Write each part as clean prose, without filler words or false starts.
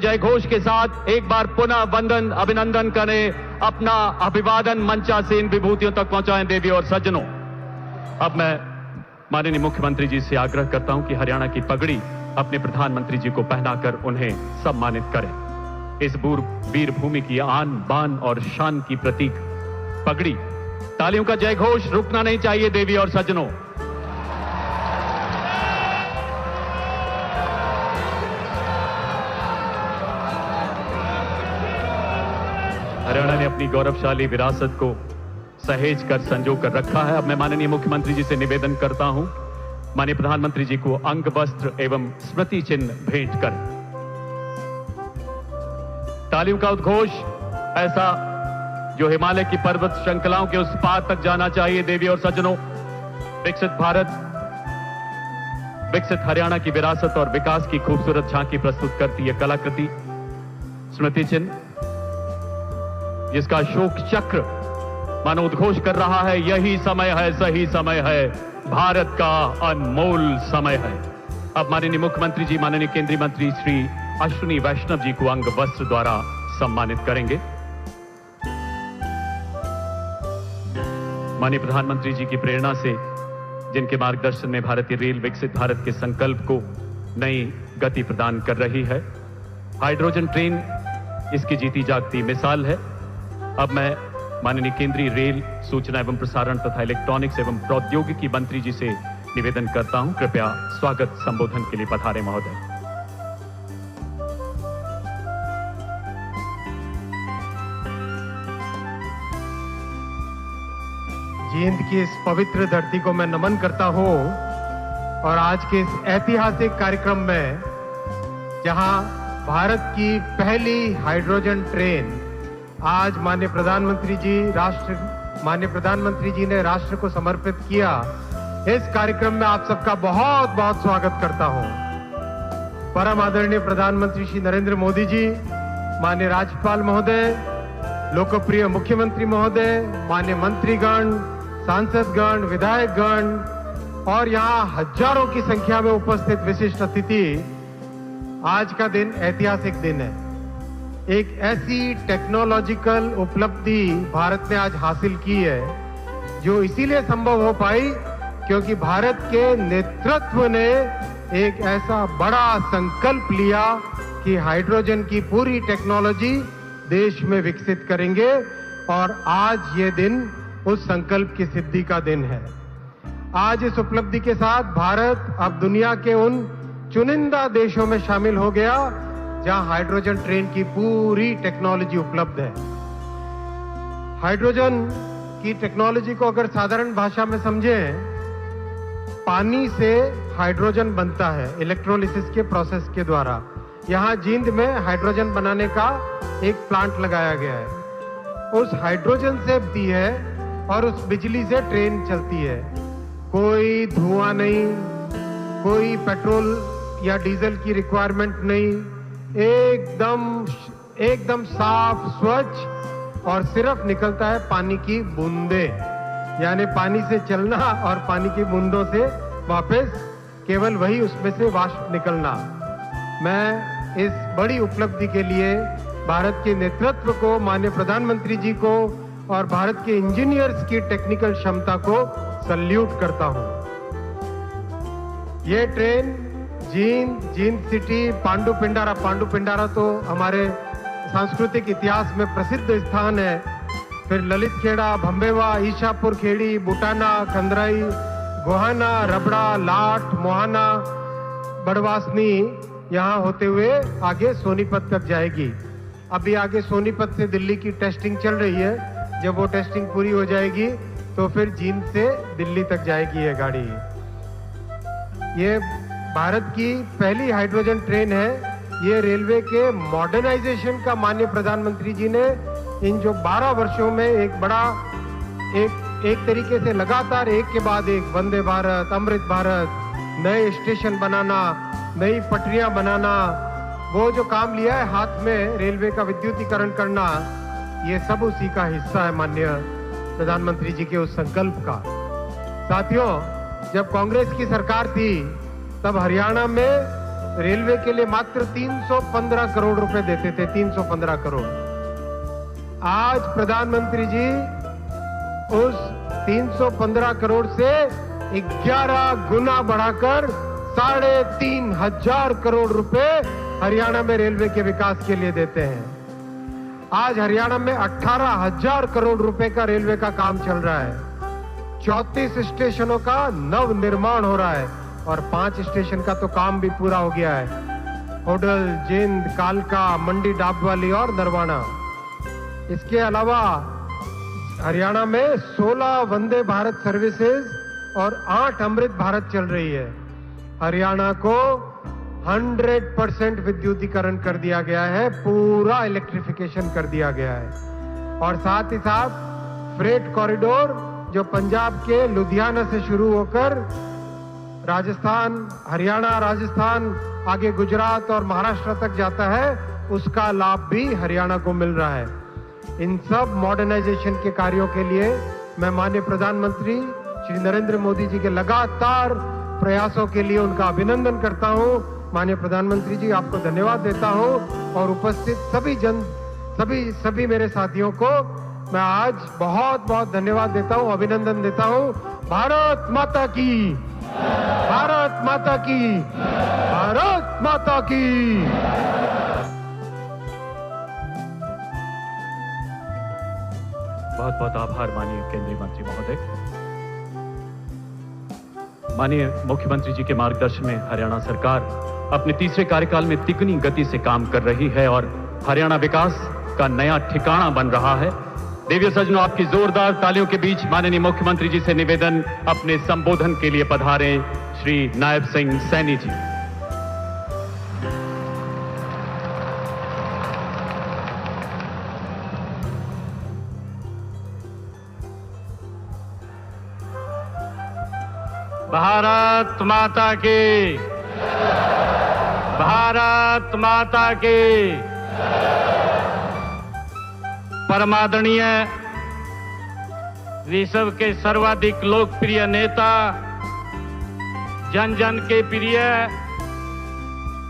जय घोष के साथ एक बार पुनः वंदन अभिनंदन करें, अपना अभिवादन मंचासीन विभूतियों तक पहुंचाएं। देवी और सज्जनों, अब मैं माननीय मुख्यमंत्री जी से आग्रह करता हूं कि हरियाणा की पगड़ी अपने प्रधानमंत्री जी को पहनाकर उन्हें सम्मानित करें। इस वीर भूमि की आन बान और शान की प्रतीक पगड़ी, तालियों का जय घोष रुकना नहीं चाहिए। देवी और सज्जनों, हरियाणा ने अपनी गौरवशाली विरासत को सहेज कर संजो कर रखा है। अब मैं माननीय मुख्यमंत्री जी से निवेदन करता हूं, माननीय प्रधानमंत्री जी को अंग वस्त्र एवं स्मृति चिन्ह भेंट कर तालियों का उद्घोष ऐसा जो हिमालय की पर्वत श्रृंखलाओं के उस पार तक जाना चाहिए। देवी और सज्जनों, विकसित भारत, विकसित हरियाणा की विरासत और विकास की खूबसूरत झांकी प्रस्तुत करती है कलाकृति स्मृति चिन्ह, जिसका अशोक चक्र मानो उद्घोष कर रहा है, यही समय है, सही समय है, भारत का अनमोल समय है। अब माननीय मुख्यमंत्री जी माननीय केंद्रीय मंत्री श्री अश्विनी वैष्णव जी को अंग वस्त्र द्वारा सम्मानित करेंगे। माननीय प्रधानमंत्री जी की प्रेरणा से, जिनके मार्गदर्शन में भारतीय रेल विकसित भारत के संकल्प को नई गति प्रदान कर रही है, हाइड्रोजन ट्रेन इसकी जीती जागती मिसाल है। अब मैं माननीय केंद्रीय रेल, सूचना एवं प्रसारण तथा इलेक्ट्रॉनिक्स एवं प्रौद्योगिकी मंत्री जी से निवेदन करता हूं, कृपया स्वागत संबोधन के लिए पधारें महोदय। जींद की इस पवित्र धरती को मैं नमन करता हूं और आज के इस ऐतिहासिक कार्यक्रम में, जहां भारत की पहली हाइड्रोजन ट्रेन आज माननीय प्रधानमंत्री जी ने राष्ट्र को समर्पित किया, इस कार्यक्रम में आप सबका बहुत बहुत स्वागत करता हूं। परम आदरणीय प्रधानमंत्री श्री नरेंद्र मोदी जी, माननीय राज्यपाल महोदय, लोकप्रिय मुख्यमंत्री महोदय, माननीय मंत्रीगण, सांसदगण, विधायकगण और यहाँ हजारों की संख्या में उपस्थित विशिष्ट अतिथि, आज का दिन ऐतिहासिक दिन है। एक ऐसी टेक्नोलॉजिकल उपलब्धि भारत ने आज हासिल की है जो इसीलिए संभव हो पाई क्योंकि भारत के नेतृत्व ने एक ऐसा बड़ा संकल्प लिया कि हाइड्रोजन की पूरी टेक्नोलॉजी देश में विकसित करेंगे और आज ये दिन उस संकल्प की सिद्धि का दिन है। आज इस उपलब्धि के साथ भारत अब दुनिया के उन चुनिंदा देशों में शामिल हो गया जहां हाइड्रोजन ट्रेन की पूरी टेक्नोलॉजी उपलब्ध है। हाइड्रोजन की टेक्नोलॉजी को अगर साधारण भाषा में समझें, पानी से हाइड्रोजन बनता है इलेक्ट्रोलिसिस के प्रोसेस के द्वारा। यहां जींद में हाइड्रोजन बनाने का एक प्लांट लगाया गया है। उस हाइड्रोजन से बनती है और उस बिजली से ट्रेन चलती है। कोई धुआं नहीं, कोई पेट्रोल या डीजल की रिक्वायरमेंट नहीं, एकदम साफ स्वच्छ और सिर्फ निकलता है पानी की बूंदें, यानी पानी से चलना और पानी की बूंदों से वापस केवल वही उसमें से वाष्प निकलना। मैं इस बड़ी उपलब्धि के लिए भारत के नेतृत्व को, माननीय प्रधानमंत्री जी को और भारत के इंजीनियर्स की टेक्निकल क्षमता को सल्यूट करता हूं। ये ट्रेन जींद सिटी, पांडुपिंडारा तो हमारे सांस्कृतिक इतिहास में प्रसिद्ध स्थान है। फिर ललित खेड़ा, भंबेवा, ईशापुर खेड़ी, बुटाना, खंदराई, गोहाना, रबड़ा, लाठ, मोहाना, बड़वासनी, यहाँ होते हुए आगे सोनीपत तक जाएगी। अभी आगे सोनीपत से दिल्ली की टेस्टिंग चल रही है। जब वो टेस्टिंग पूरी हो जाएगी तो फिर जींद से दिल्ली तक जाएगी ये गाड़ी। ये भारत की पहली हाइड्रोजन ट्रेन है। ये रेलवे के मॉडर्नाइजेशन का माननीय प्रधानमंत्री जी ने इन जो 12 वर्षों में एक तरीके से लगातार एक के बाद एक वंदे भारत, अमृत भारत, नए स्टेशन बनाना, नई पटरियां बनाना, वो जो काम लिया है हाथ में रेलवे का विद्युतीकरण करना, ये सब उसी का हिस्सा है माननीय प्रधानमंत्री जी के उस संकल्प का। साथियों, जब कांग्रेस की सरकार थी तब हरियाणा में रेलवे के लिए मात्र 315 करोड़ रुपए देते थे, 315 करोड़। आज प्रधानमंत्री जी उस 315 करोड़ से 11 गुना बढ़ाकर 3,500 करोड़ रुपए हरियाणा में रेलवे के विकास के लिए देते हैं। आज हरियाणा में 18,000 करोड़ रुपए का रेलवे का काम चल रहा है। 34 स्टेशनों का नव निर्माण हो रहा है और 5 स्टेशन का तो काम भी पूरा हो गया है। होडल, जिंद, कालका, मंडी डाबवाली और नरवाना। इसके अलावा हरियाणा में 16 वंदे भारत सर्विसेज और 8 अमृत भारत चल रही है। हरियाणा को 100% विद्युतीकरण कर दिया गया है, पूरा इलेक्ट्रिफिकेशन कर दिया गया है। और साथ ही साथ फ्रेट कॉरिडोर जो पंजाब के लुधियाना से शुरू होकर राजस्थान, हरियाणा, राजस्थान, आगे गुजरात और महाराष्ट्र तक जाता है, उसका लाभ भी हरियाणा को मिल रहा है। इन सब मॉडर्नाइजेशन के कार्यों के लिए मैं माननीय प्रधानमंत्री श्री नरेंद्र मोदी जी के लगातार प्रयासों के लिए उनका अभिनंदन करता हूं। माननीय प्रधानमंत्री जी, आपको धन्यवाद देता हूं और उपस्थित सभी मेरे साथियों को मैं आज बहुत बहुत धन्यवाद देता हूं, अभिनंदन देता हूं। भारत माता की, भारत माता की, भारत माता की। बहुत बहुत आभार माननीय केंद्रीय मंत्री महोदय। माननीय मुख्यमंत्री जी के मार्गदर्शन में हरियाणा सरकार अपने तीसरे कार्यकाल में तिगुनी गति से काम कर रही है और हरियाणा विकास का नया ठिकाना बन रहा है। देवियों सज्जनों, आपकी जोरदार तालियों के बीच माननीय मुख्यमंत्री जी से निवेदन, अपने संबोधन के लिए पधारे श्री नायब सिंह सैनी जी। भारत माता की, भारत माता की। परमादरणीय विश्व के सर्वाधिक लोकप्रिय नेता, जन जन के प्रिय,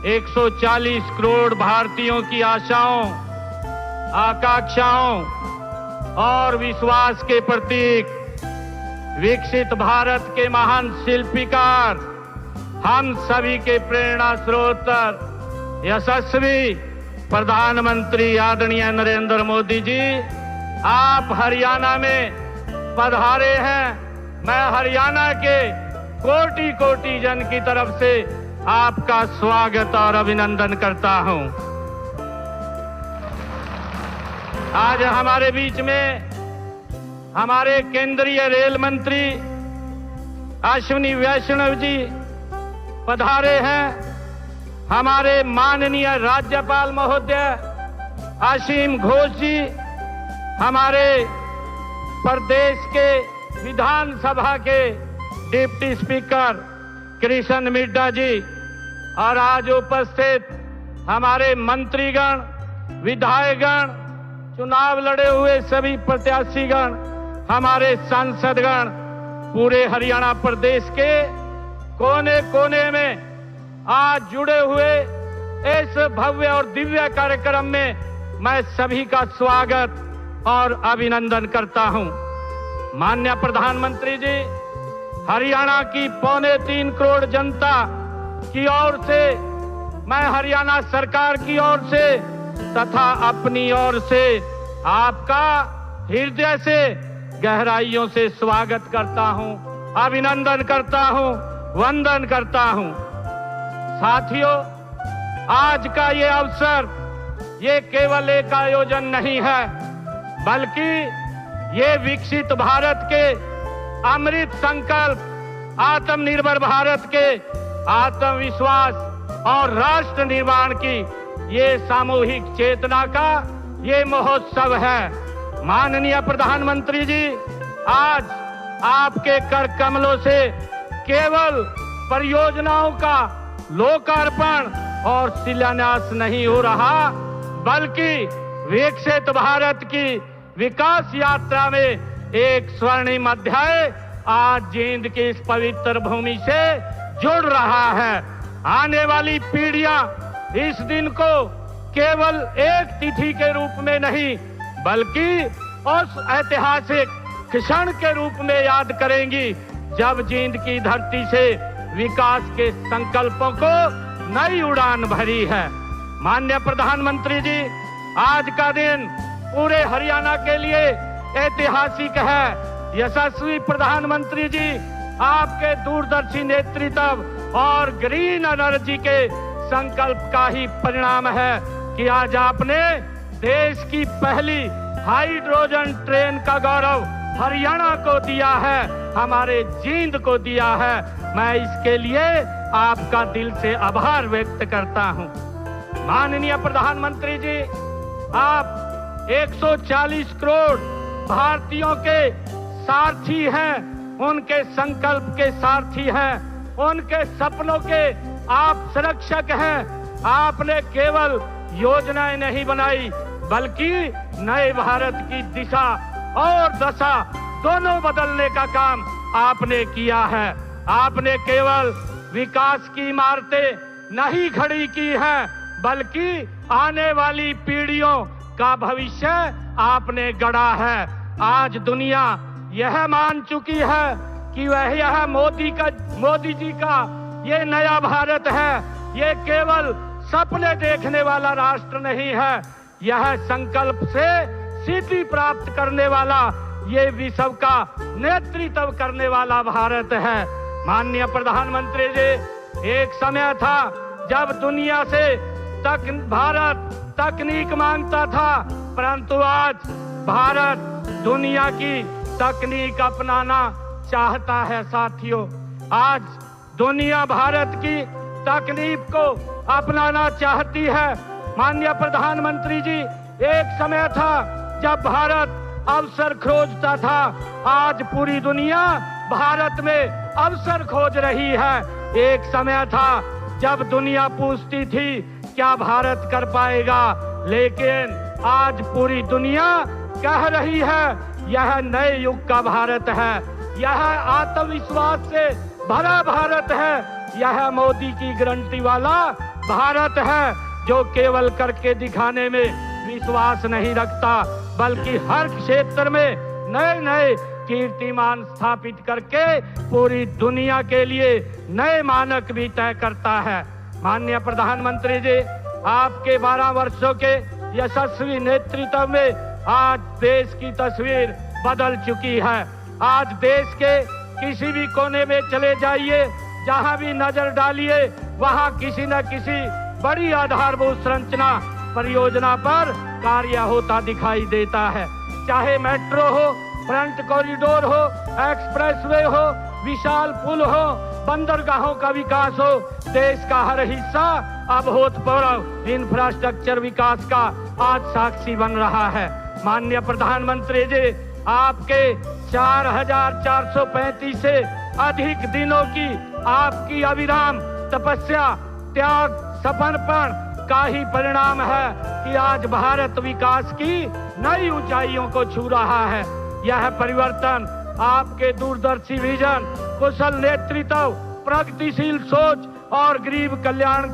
140 करोड़ भारतीयों की आशाओं, आकांक्षाओं और विश्वास के प्रतीक, विकसित भारत के महान शिल्पीकार, हम सभी के प्रेरणा स्रोत, यशस्वी प्रधानमंत्री आदरणीय नरेंद्र मोदी जी, आप हरियाणा में पधारे हैं। मैं हरियाणा के कोटि कोटि जन की तरफ से आपका स्वागत और अभिनंदन करता हूं। आज हमारे बीच में हमारे केंद्रीय रेल मंत्री अश्विनी वैष्णव जी पधारे हैं। हमारे माननीय राज्यपाल महोदय असीम घोष जी, हमारे प्रदेश के विधानसभा के डिप्टी स्पीकर कृष्ण मिड्डा जी और आज उपस्थित हमारे मंत्रीगण, विधायकगण, चुनाव लड़े हुए सभी प्रत्याशीगण, हमारे सांसदगण, पूरे हरियाणा प्रदेश के कोने कोने में आज जुड़े हुए इस भव्य और दिव्य कार्यक्रम में मैं सभी का स्वागत और अभिनंदन करता हूं। माननीय प्रधानमंत्री जी, हरियाणा की 3.25 करोड़ जनता की ओर से, मैं हरियाणा सरकार की ओर से तथा अपनी ओर से आपका हृदय से गहराइयों से स्वागत करता हूं, अभिनंदन करता हूं, वंदन करता हूं। साथियों, आज का ये अवसर ये केवल एक आयोजन नहीं है, बल्कि ये विकसित भारत के अमृत संकल्प, आत्मनिर्भर भारत के आत्मविश्वास और राष्ट्र निर्माण की ये सामूहिक चेतना का ये महोत्सव है। माननीय प्रधानमंत्री जी, आज आपके कर कमलों से केवल परियोजनाओं का लोकार्पण और शिलान्यास नहीं हो रहा, बल्कि विकसित भारत की विकास यात्रा में एक स्वर्णिम अध्याय आज जींद की इस पवित्र भूमि से जुड़ रहा है। आने वाली पीढ़ियां इस दिन को केवल एक तिथि के रूप में नहीं बल्कि उस ऐतिहासिक क्षण के रूप में याद करेंगी जब जींद की धरती से विकास के संकल्पों को नई उड़ान भरी है। माननीय प्रधानमंत्री जी, आज का दिन पूरे हरियाणा के लिए ऐतिहासिक है। यशस्वी प्रधानमंत्री जी, आपके दूरदर्शी नेतृत्व और ग्रीन एनर्जी के संकल्प का ही परिणाम है कि आज आपने देश की पहली हाइड्रोजन ट्रेन का गौरव हरियाणा को दिया है, हमारे जींद को दिया है। मैं इसके लिए आपका दिल से आभार व्यक्त करता हूं। माननीय प्रधानमंत्री जी, आप 140 करोड़ भारतीयों के सारथी हैं, उनके संकल्प के सारथी हैं, उनके सपनों के आप संरक्षक हैं। आपने केवल योजनाएं नहीं बनाई बल्कि नए भारत की दिशा और दशा दोनों बदलने का काम आपने किया है। आपने केवल विकास की इमारतें नहीं खड़ी की हैं बल्कि आने वाली पीढ़ियों का भविष्य आपने गढ़ा है। आज दुनिया यह मान चुकी है कि यह मोदी जी का ये नया भारत है। ये केवल सपने देखने वाला राष्ट्र नहीं है, यह संकल्प से सिद्धि प्राप्त करने वाला, ये विश्व का नेतृत्व करने वाला भारत है। माननीय प्रधानमंत्री जी, एक समय था जब दुनिया से भारत तकनीक मांगता था, परंतु आज भारत दुनिया की तकनीक अपनाना चाहता है। साथियों, आज दुनिया भारत की तकनीक को अपनाना चाहती है। माननीय प्रधानमंत्री जी, एक समय था जब भारत अवसर खोजता था, आज पूरी दुनिया भारत में अवसर खोज रही है। एक समय था जब दुनिया पूछती थी क्या भारत कर पाएगा, लेकिन आज पूरी दुनिया कह रही है यह नए युग का भारत है, यह आत्मविश्वास से भरा भारत है, यह मोदी की गारंटी वाला भारत है जो केवल करके दिखाने में विश्वास नहीं रखता बल्कि हर क्षेत्र में नए नए कीर्तिमान स्थापित करके पूरी दुनिया के लिए नए मानक भी तय करता है। माननीय प्रधानमंत्री जी, आपके 12 वर्षों के यशस्वी नेतृत्व में आज देश की तस्वीर बदल चुकी है। आज देश के किसी भी कोने में चले जाइए, जहां भी नजर डालिए, वहां किसी न किसी बड़ी आधारभूत संरचना परियोजना पर कार्य होता दिखाई देता है। चाहे मेट्रो हो, फ्रंट कॉरिडोर हो, एक्सप्रेसवे हो, विशाल पुल हो, बंदरगाहों का विकास हो, देश का हर हिस्सा अभूतपूर्व इंफ्रास्ट्रक्चर विकास का आज साक्षी बन रहा है। माननीय प्रधानमंत्री जी, आपके 4435 से अधिक दिनों की आपकी अविराम तपस्या, त्याग, समर्पण का ही परिणाम है कि आज भारत विकास की नई ऊंचाइयों को छू रहा है। यह परिवर्तन आपके दूरदर्शी विजन, कुशल नेतृत्व, प्रगतिशील सोच और गरीब कल्याण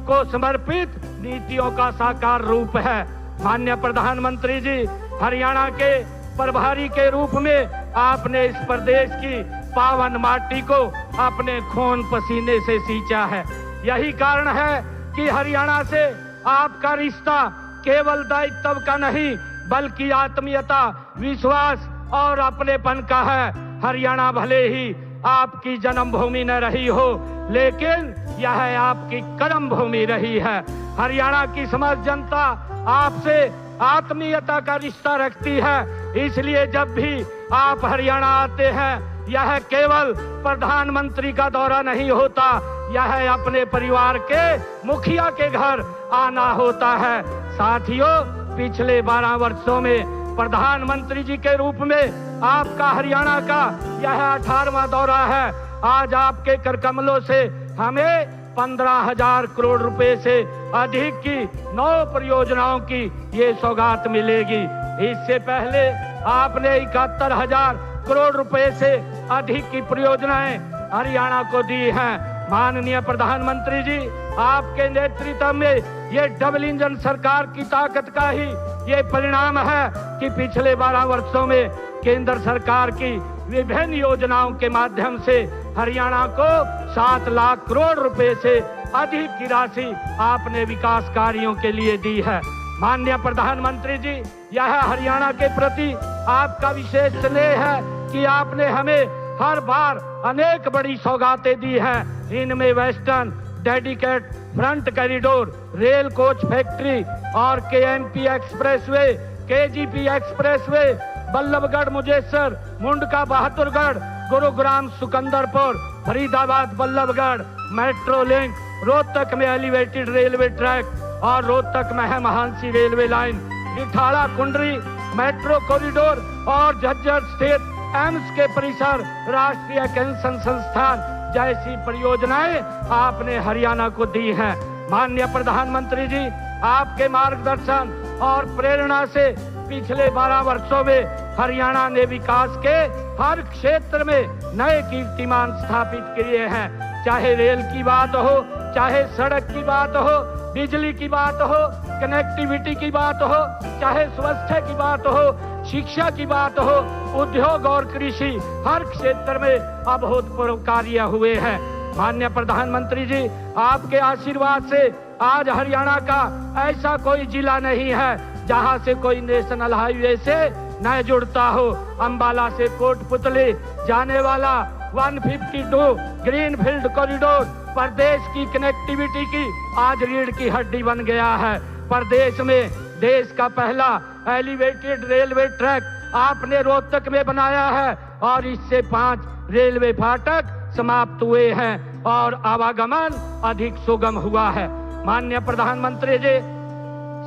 को समर्पित नीतियों का साकार रूप है। माननीय प्रधानमंत्री जी, हरियाणा के प्रभारी के रूप में आपने इस प्रदेश की पावन माटी को अपने खून पसीने से सींचा है। यही कारण है कि हरियाणा से आपका रिश्ता केवल दायित्व का नहीं बल्कि आत्मीयता, विश्वास और अपनेपन का है। हरियाणा भले ही आपकी जन्मभूमि न रही हो, लेकिन यह आपकी कर्म भूमि रही है। हरियाणा की समस्त जनता आपसे आत्मीयता का रिश्ता रखती है, इसलिए जब भी आप हरियाणा आते हैं, यह केवल प्रधानमंत्री का दौरा नहीं होता, यह अपने परिवार के मुखिया के घर आना होता है। साथियों, पिछले 12 वर्षों में प्रधानमंत्री जी के रूप में आपका हरियाणा का यह 18वां दौरा है। आज आपके कर कमलों से हमें 15,000 करोड़ रुपए से अधिक की 9 परियोजनाओं की ये सौगात मिलेगी। इससे पहले आपने 71,000 करोड़ रुपए से अधिक की परियोजनाएं हरियाणा को दी हैं। माननीय प्रधानमंत्री जी, आपके नेतृत्व में ये डबल इंजन सरकार की ताकत का ही ये परिणाम है कि पिछले 12 वर्षों में केंद्र सरकार की विभिन्न योजनाओं के माध्यम से हरियाणा को 7 लाख करोड़ रुपए से अधिक की राशि आपने विकास कार्यों के लिए दी है। माननीय प्रधानमंत्री जी, यह हरियाणा के प्रति आपका विशेष स्नेह है कि आपने हमें हर बार अनेक बड़ी सौगातें दी हैं। इनमें western dedicate front corridor, rail coach factory और KMP expressway, KGP expressway, Ballabhgarh Mujesar, Mundka Bahadurgarh, Gurugram Sukandarpur, Faridabad Ballabhgarh, metro link, Rohtak में एलिवेटेड रेलवे ट्रैक और रोहतक में है Mahansi railway line, Rithala Kundli metro corridor और झज्जर स्थित एम्स के परिसर, राष्ट्रीय कैंसर संस्थान जैसी परियोजनाएं आपने हरियाणा को दी हैं। माननीय प्रधानमंत्री जी, आपके मार्गदर्शन और प्रेरणा से पिछले 12 वर्षों में हरियाणा ने विकास के हर क्षेत्र में नए कीर्तिमान स्थापित किए हैं। चाहे रेल की बात हो, चाहे सड़क की बात हो, बिजली की बात हो, कनेक्टिविटी की बात हो, चाहे स्वास्थ्य की बात हो, शिक्षा की बात हो, उद्योग और कृषि, हर क्षेत्र में अभूतपूर्व कार्य हुए हैं। माननीय प्रधानमंत्री जी, आपके आशीर्वाद से आज हरियाणा का ऐसा कोई जिला नहीं है जहां से कोई नेशनल हाईवे से न जुड़ता हो। अंबाला से कोटपुतली जाने वाला 152 ग्रीनफील्ड कॉरिडोर प्रदेश की कनेक्टिविटी की आज रीढ़ की हड्डी बन गया है। प्रदेश में देश का पहला एलिवेटेड रेलवे ट्रैक आपने रोहतक में बनाया है और इससे 5 रेलवे फाटक समाप्त हुए हैं और आवागमन अधिक सुगम हुआ है। माननीय प्रधानमंत्री जी,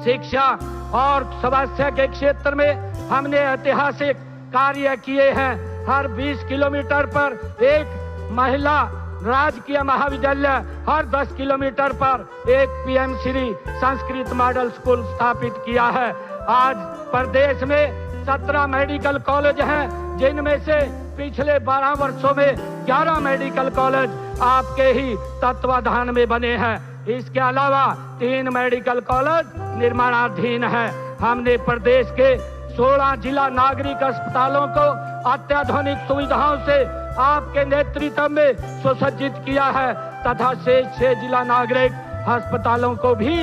शिक्षा और स्वास्थ्य के क्षेत्र में हमने ऐतिहासिक कार्य किए हैं। हर 20 किलोमीटर पर एक महिला राजकीय महाविद्यालय, हर 10 किलोमीटर पर एक PM Shri Sanskrit model school स्थापित किया है। आज प्रदेश में 17 मेडिकल कॉलेज हैं, जिनमें से पिछले 12 वर्षों में 11 मेडिकल कॉलेज आपके ही तत्वाधान में बने हैं। इसके अलावा 3 मेडिकल कॉलेज निर्माणाधीन है। हमने प्रदेश के 16 जिला नागरिक अस्पतालों को अत्याधुनिक सुविधाओं से आपके नेतृत्व में सुसज्जित किया है तथा शेष 6 जिला नागरिक अस्पतालों को भी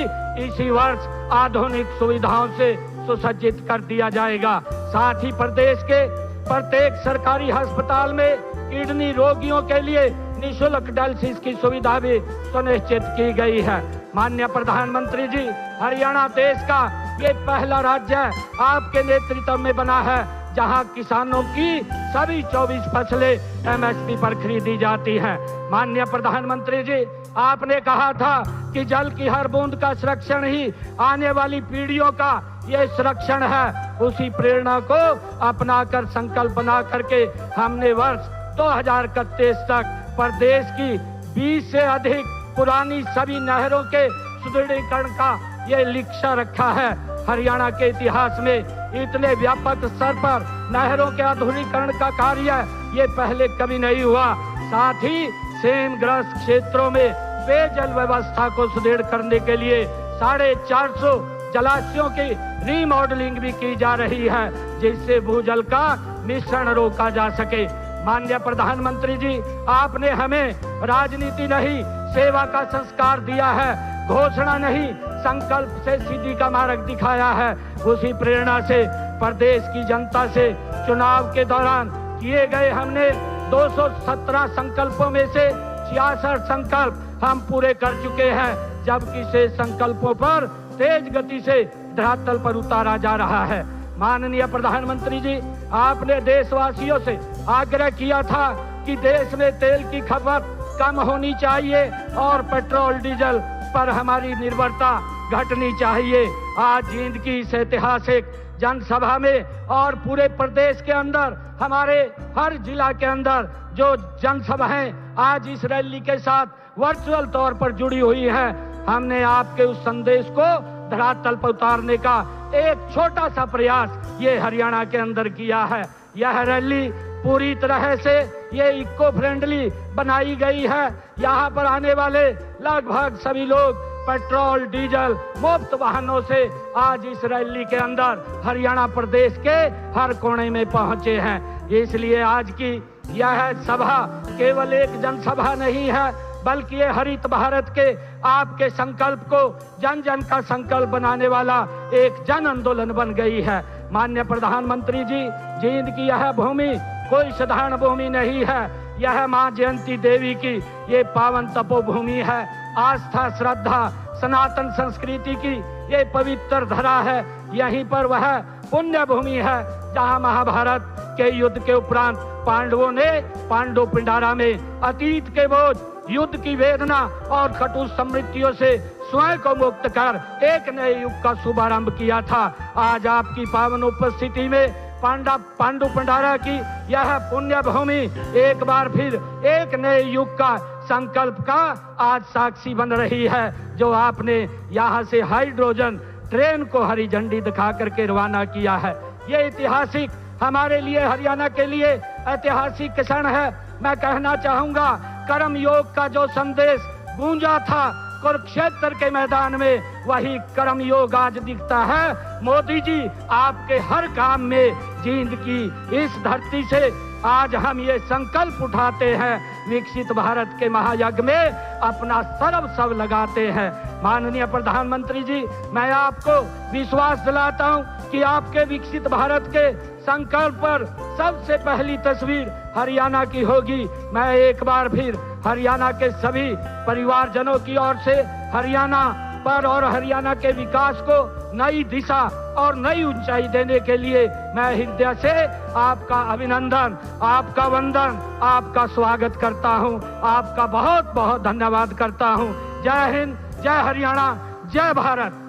इसी वर्ष आधुनिक सुविधाओं से सुसज्जित कर दिया जाएगा। साथ ही प्रदेश के प्रत्येक सरकारी अस्पताल में किडनी रोगियों के लिए निःशुल्क डायलिसिस की सुविधा भी सुनिश्चित की गई है। माननीय प्रधानमंत्री जी, हरियाणा देश का ये पहला राज्य आपके नेतृत्व में बना है जहां किसानों की सभी 24 फसलें एमएसपी पर खरीदी जाती हैं। माननीय प्रधानमंत्री जी, आपने कहा था कि जल की हर बूंद का संरक्षण ही आने वाली पीढ़ियों का ये संरक्षण है। उसी प्रेरणा को अपनाकर संकल्प बना करके हमने वर्ष 2031 तक प्रदेश की 20 से अधिक पुरानी सभी नहरों के सुदृढ़ीकरण का ये लक्ष्य रखा है। हरियाणा के इतिहास में इतने व्यापक स्तर पर नहरों के आधुनिकीकरण का कार्य ये पहले कभी नहीं हुआ। साथ ही सेमग्रस्त क्षेत्रों में पेयजल व्यवस्था को सुदृढ़ करने के लिए 450 जलाशयों की रीमॉडलिंग भी की जा रही है, जिससे भूजल का मिश्रण रोका जा सके। माननीय प्रधानमंत्री जी, आपने हमें राजनीति नहीं सेवा का संस्कार दिया है, घोषणा नहीं संकल्प से सिद्धि का मार्ग दिखाया है। उसी प्रेरणा से प्रदेश की जनता से चुनाव के दौरान किए गए हमने 217 संकल्पों में से 66 संकल्प हम पूरे कर चुके हैं, जबकि शेष संकल्पों पर तेज गति से धरातल पर उतारा जा रहा है। माननीय प्रधानमंत्री जी, आपने देशवासियों से आग्रह किया था कि देश में तेल की खपत कम होनी चाहिए और पेट्रोल डीजल पर हमारी निर्भरता घटनी चाहिए। आज जींद की इस ऐतिहासिक जनसभा में और पूरे प्रदेश के अंदर, हमारे हर जिला के अंदर जो जनसभाएं आज इस रैली के साथ वर्चुअल तौर पर जुड़ी हुई हैं, हमने आपके उस संदेश को धरातल पर उतारने का एक छोटा सा प्रयास ये हरियाणा के अंदर किया है। यह रैली पूरी तरह से ये इको फ्रेंडली बनाई गई है। यहाँ पर आने वाले लगभग सभी लोग पेट्रोल डीजल मुफ्त वाहनों से आज इस रैली के अंदर हरियाणा प्रदेश के हर कोने में पहुंचे हैं। इसलिए आज की यह सभा केवल एक जनसभा नहीं है, बल्कि ये हरित भारत के आपके संकल्प को जन जन का संकल्प बनाने वाला एक जन आंदोलन बन गई है। माननीय प्रधानमंत्री जी, जींद की यह भूमि कोई साधारण भूमि नहीं है। यह मां जयंती देवी की ये पावन तपोभूमि है। आस्था श्रद्धा सनातन संस्कृति की ये पवित्र धरा है। यहीं पर वह पुण्य भूमि है जहां महाभारत के युद्ध के उपरांत पांडवों ने पांडु पिंडारा में अतीत के बोझ, युद्ध की वेदना और कटु समृद्धियों से स्वयं को मुक्त कर एक नए युग का शुभारंभ किया था। आज आपकी पावन उपस्थिति में पांडु पिंडारा की यह पुण्य भूमि एक बार फिर एक नए युग का संकल्प का आज साक्षी बन रही है, जो आपने यहाँ से हाइड्रोजन ट्रेन को हरी झंडी दिखा करके रवाना किया है। ये ऐतिहासिक हमारे लिए, हरियाणा के लिए ऐतिहासिक क्षण है। मैं कहना चाहूंगा, कर्म योग का जो संदेश गूंजा था कुरुक्षेत्र के मैदान में, वही कर्म योग आज दिखता है। मोदी जी, आपके हर काम में जींद की इस धरती से आज हम ये संकल्प उठाते हैं, विकसित भारत के महायज्ञ में अपना सर्वस्व लगाते हैं। माननीय प्रधानमंत्री जी, मैं आपको विश्वास दिलाता हूं कि आपके विकसित भारत के संकल्प पर सबसे पहली तस्वीर हरियाणा की होगी। मैं एक बार फिर हरियाणा के सभी परिवारजनों की ओर से हरियाणा पर और हरियाणा के विकास को नई दिशा और नई ऊंचाई देने के लिए मैं हृदय से आपका अभिनंदन, आपका वंदन, आपका स्वागत करता हूं। आपका बहुत बहुत धन्यवाद करता हूं। जय हिंद, जय हरियाणा, जय भारत।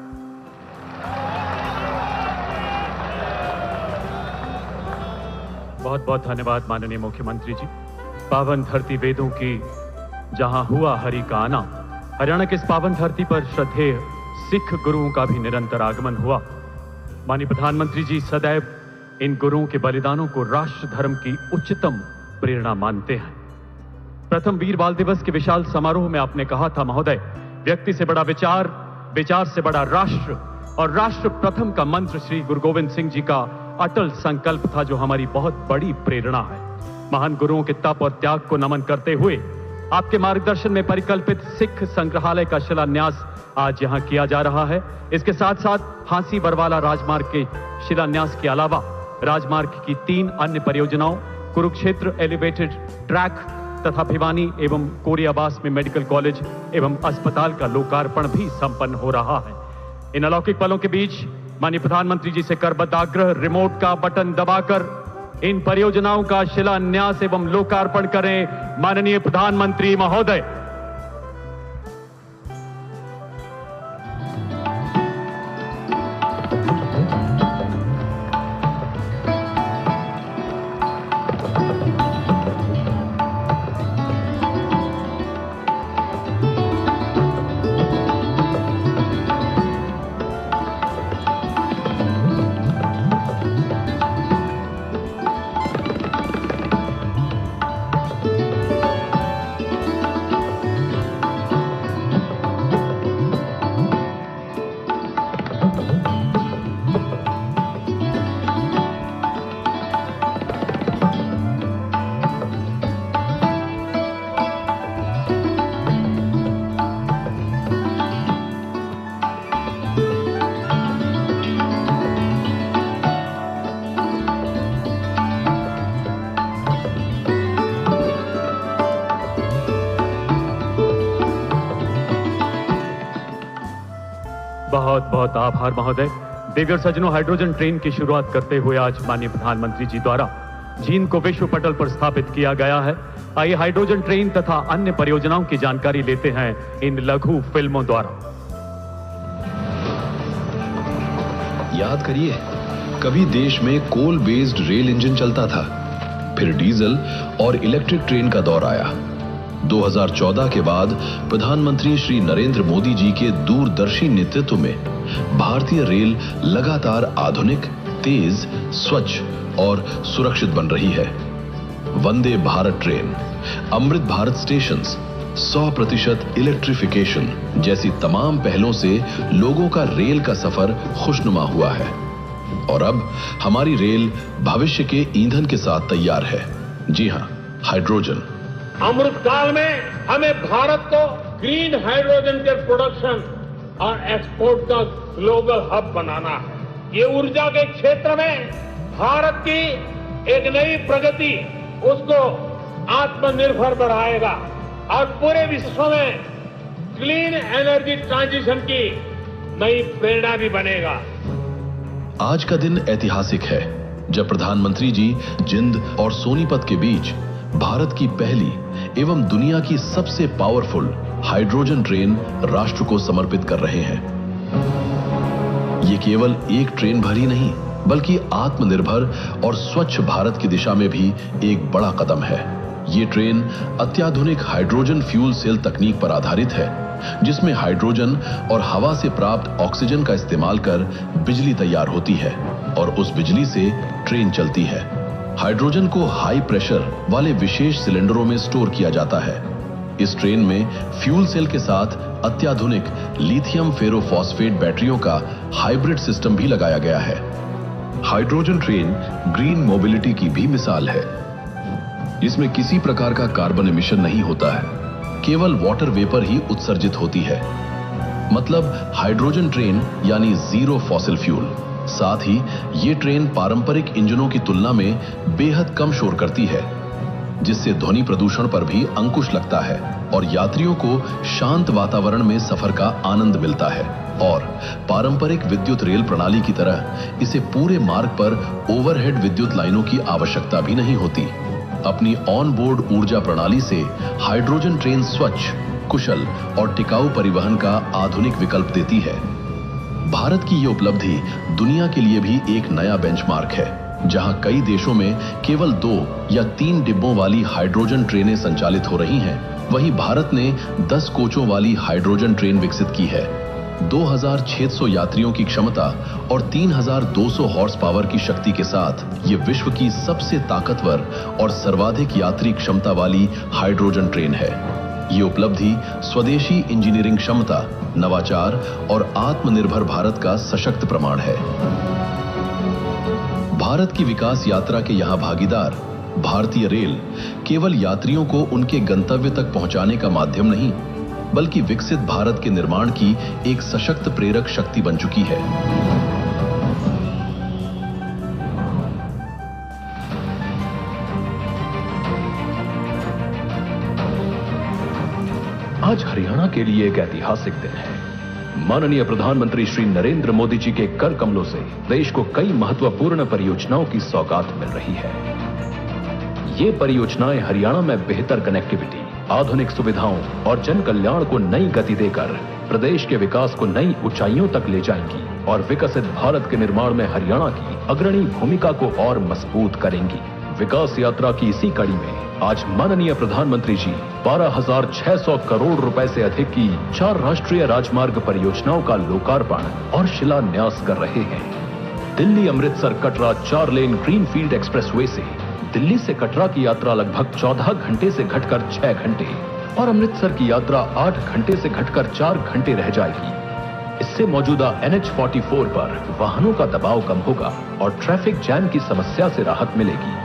बहुत बहुत धन्यवाद माननीय मुख्यमंत्री जी। पावन धरती वेदों की जहां हुआ हरि का आना, हरियाणा की इस पावन धरती पर श्रद्धेय सिख गुरुओं का भी निरंतर आगमन हुआ। माननीय प्रधानमंत्री जी सदैव इन गुरुओं के बलिदानों को राष्ट्र धर्म की उच्चतम प्रेरणा मानते हैं। प्रथम वीर बाल दिवस के विशाल समारोह में आपने कहा था, महोदय, व्यक्ति से बड़ा विचार, विचार से बड़ा राष्ट्र, और राष्ट्र प्रथम का मंत्र श्री गुरु गोविंद सिंह जी का अटल संकल्प था, जो हमारी बहुत बड़ी प्रेरणा है। महान गुरुओं के तप और त्याग को नमन करते हुए आपके मार्गदर्शन में परिकल्पित सिख संग्रहालय का शिलान्यास आज यहां किया जा रहा है। इसके साथ साथ हांसी बरवाला राजमार्ग के शिलान्यास के अलावा राजमार्ग की 3 अन्य परियोजनाओं, कुरुक्षेत्र एलिवेटेड ट्रैक तथा भिवानी एवं कोरियाबास में मेडिकल कॉलेज एवं अस्पताल का लोकार्पण भी संपन्न हो रहा है। इन अलौकिक पलों के बीच माननीय प्रधानमंत्री जी से करबद्ध आग्रह, रिमोट का बटन दबाकर इन परियोजनाओं का शिलान्यास एवं लोकार्पण करें। माननीय प्रधानमंत्री महोदय। बहुत बहुत आभार महोदय। देवी और सज्जनों, हाइड्रोजन ट्रेन की शुरुआत करते हुए आज माननीय प्रधानमंत्री जी द्वारा जींद को विश्व पटल पर स्थापित किया गया है। आइए हाइड्रोजन ट्रेन तथा अन्य परियोजनाओं की जानकारी लेते हैं इन लघु फिल्मों द्वारा। याद करिए, कभी देश में कोल बेस्ड रेल इंजन चलता था, फिर डीजल और इलेक्ट्रिक ट्रेन का दौर आया। 2014 के बाद प्रधानमंत्री श्री नरेंद्र मोदी जी के दूरदर्शी नेतृत्व में भारतीय रेल लगातार आधुनिक, तेज, स्वच्छ और सुरक्षित बन रही है। Vande Bharat train, Amrit Bharat stations, 100% electrification जैसी तमाम पहलों से लोगों का रेल का सफर खुशनुमा हुआ है। और अब हमारी रेल भविष्य के ईंधन के साथ तैयार है। जी हां, हाइड्रोजन। अमृत काल में हमें भारत को ग्रीन हाइड्रोजन के प्रोडक्शन और एक्सपोर्ट का ग्लोबल हब बनाना है। ये ऊर्जा के क्षेत्र में भारत की एक नई प्रगति उसको आत्मनिर्भर बनाएगा और पूरे विश्व में क्लीन एनर्जी ट्रांजिशन की नई प्रेरणा भी बनेगा। आज का दिन ऐतिहासिक है जब प्रधानमंत्री जी जिंद और सोनीपत के बीच भारत की पहली एवं दुनिया की सबसे पावरफुल हाइड्रोजन ट्रेन राष्ट्र को समर्पित कर रहे हैं। ये केवल एक ट्रेन भर ही नहीं बल्कि आत्मनिर्भर और स्वच्छ भारत की दिशा में भी एक बड़ा कदम है। ये ट्रेन अत्याधुनिक हाइड्रोजन फ्यूल सेल तकनीक पर आधारित है, जिसमें हाइड्रोजन और हवा से प्राप्त ऑक्सीजन का इस्तेमाल कर बिजली तैयार होती है और उस बिजली से ट्रेन चलती है। हाइड्रोजन को हाई प्रेशर वाले विशेष सिलेंडरों में स्टोर किया जाता है। इस ट्रेन में फ्यूल सेल के साथ अत्याधुनिक लिथियम फेरोफॉस्फेट बैटरियों का हाइब्रिड सिस्टम भी लगाया गया है। हाइड्रोजन ट्रेन ग्रीन मोबिलिटी की भी मिसाल है। इसमें किसी प्रकार का कार्बन एमिशन नहीं होता है, केवल वाटर वेपर ही उत्सर्जित होती है। मतलब हाइड्रोजन ट्रेन यानी जीरो फॉसिल फ्यूल। साथ ही ये ट्रेन पारंपरिक इंजनों की तुलना में बेहद कम शोर करती है, जिससे ध्वनि प्रदूषण पर भी अंकुश लगता है और यात्रियों को शांत वातावरण में सफर का आनंद मिलता है। और पारंपरिक विद्युत रेल प्रणाली की तरह इसे पूरे मार्ग पर ओवरहेड विद्युत लाइनों की आवश्यकता भी नहीं होती। अपनी ऑन बोर्ड ऊर्जा प्रणाली से हाइड्रोजन ट्रेन स्वच्छ, कुशल और टिकाऊ परिवहन का आधुनिक विकल्प देती है। भारत की यह उपलब्धि दुनिया के लिए भी एक नया बेंचमार्क है, जहां कई देशों में केवल 2 या 3 डिब्बों वाली हाइड्रोजन ट्रेनें संचालित हो रही हैं, वहीं भारत ने 10 कोचों वाली हाइड्रोजन ट्रेन विकसित की है। 2600 यात्रियों की क्षमता और 3200 हॉर्स पावर की शक्ति के साथ ये विश्व की सबसे ताकतवर और सर्वाधिक यात्री क्षमता वाली हाइड्रोजन ट्रेन है। ये उपलब्धि स्वदेशी इंजीनियरिंग क्षमता, नवाचार और आत्मनिर्भर भारत का सशक्त प्रमाण है। भारत की विकास यात्रा के यहां भागीदार भारतीय रेल केवल यात्रियों को उनके गंतव्य तक पहुंचाने का माध्यम नहीं, बल्कि विकसित भारत के निर्माण की एक सशक्त प्रेरक शक्ति बन चुकी है। आज हरियाणा के लिए एक ऐतिहासिक दिन है। माननीय प्रधानमंत्री श्री नरेंद्र मोदी जी के कर कमलों से देश को कई महत्वपूर्ण परियोजनाओं की सौगात मिल रही है। ये परियोजनाएं हरियाणा में बेहतर कनेक्टिविटी, आधुनिक सुविधाओं और जन कल्याण को नई गति देकर प्रदेश के विकास को नई ऊंचाइयों तक ले जाएंगी और विकसित भारत के निर्माण में हरियाणा की अग्रणी भूमिका को और मजबूत करेंगी। विकास यात्रा की इसी कड़ी में आज माननीय प्रधानमंत्री जी 12,600 करोड़ रुपए से अधिक की 4 राष्ट्रीय राजमार्ग परियोजनाओं का लोकार्पण और शिलान्यास कर रहे हैं। Delhi Amritsar Katra 4 lane greenfield expressway से दिल्ली से कटरा की यात्रा लगभग 14 घंटे से घटकर 6 घंटे और अमृतसर की यात्रा 8 घंटे से घटकर 4 घंटे रह जाएगी। इससे मौजूदा NH44 पर वाहनों का दबाव कम होगा और ट्रैफिक जैम की समस्या से राहत मिलेगी।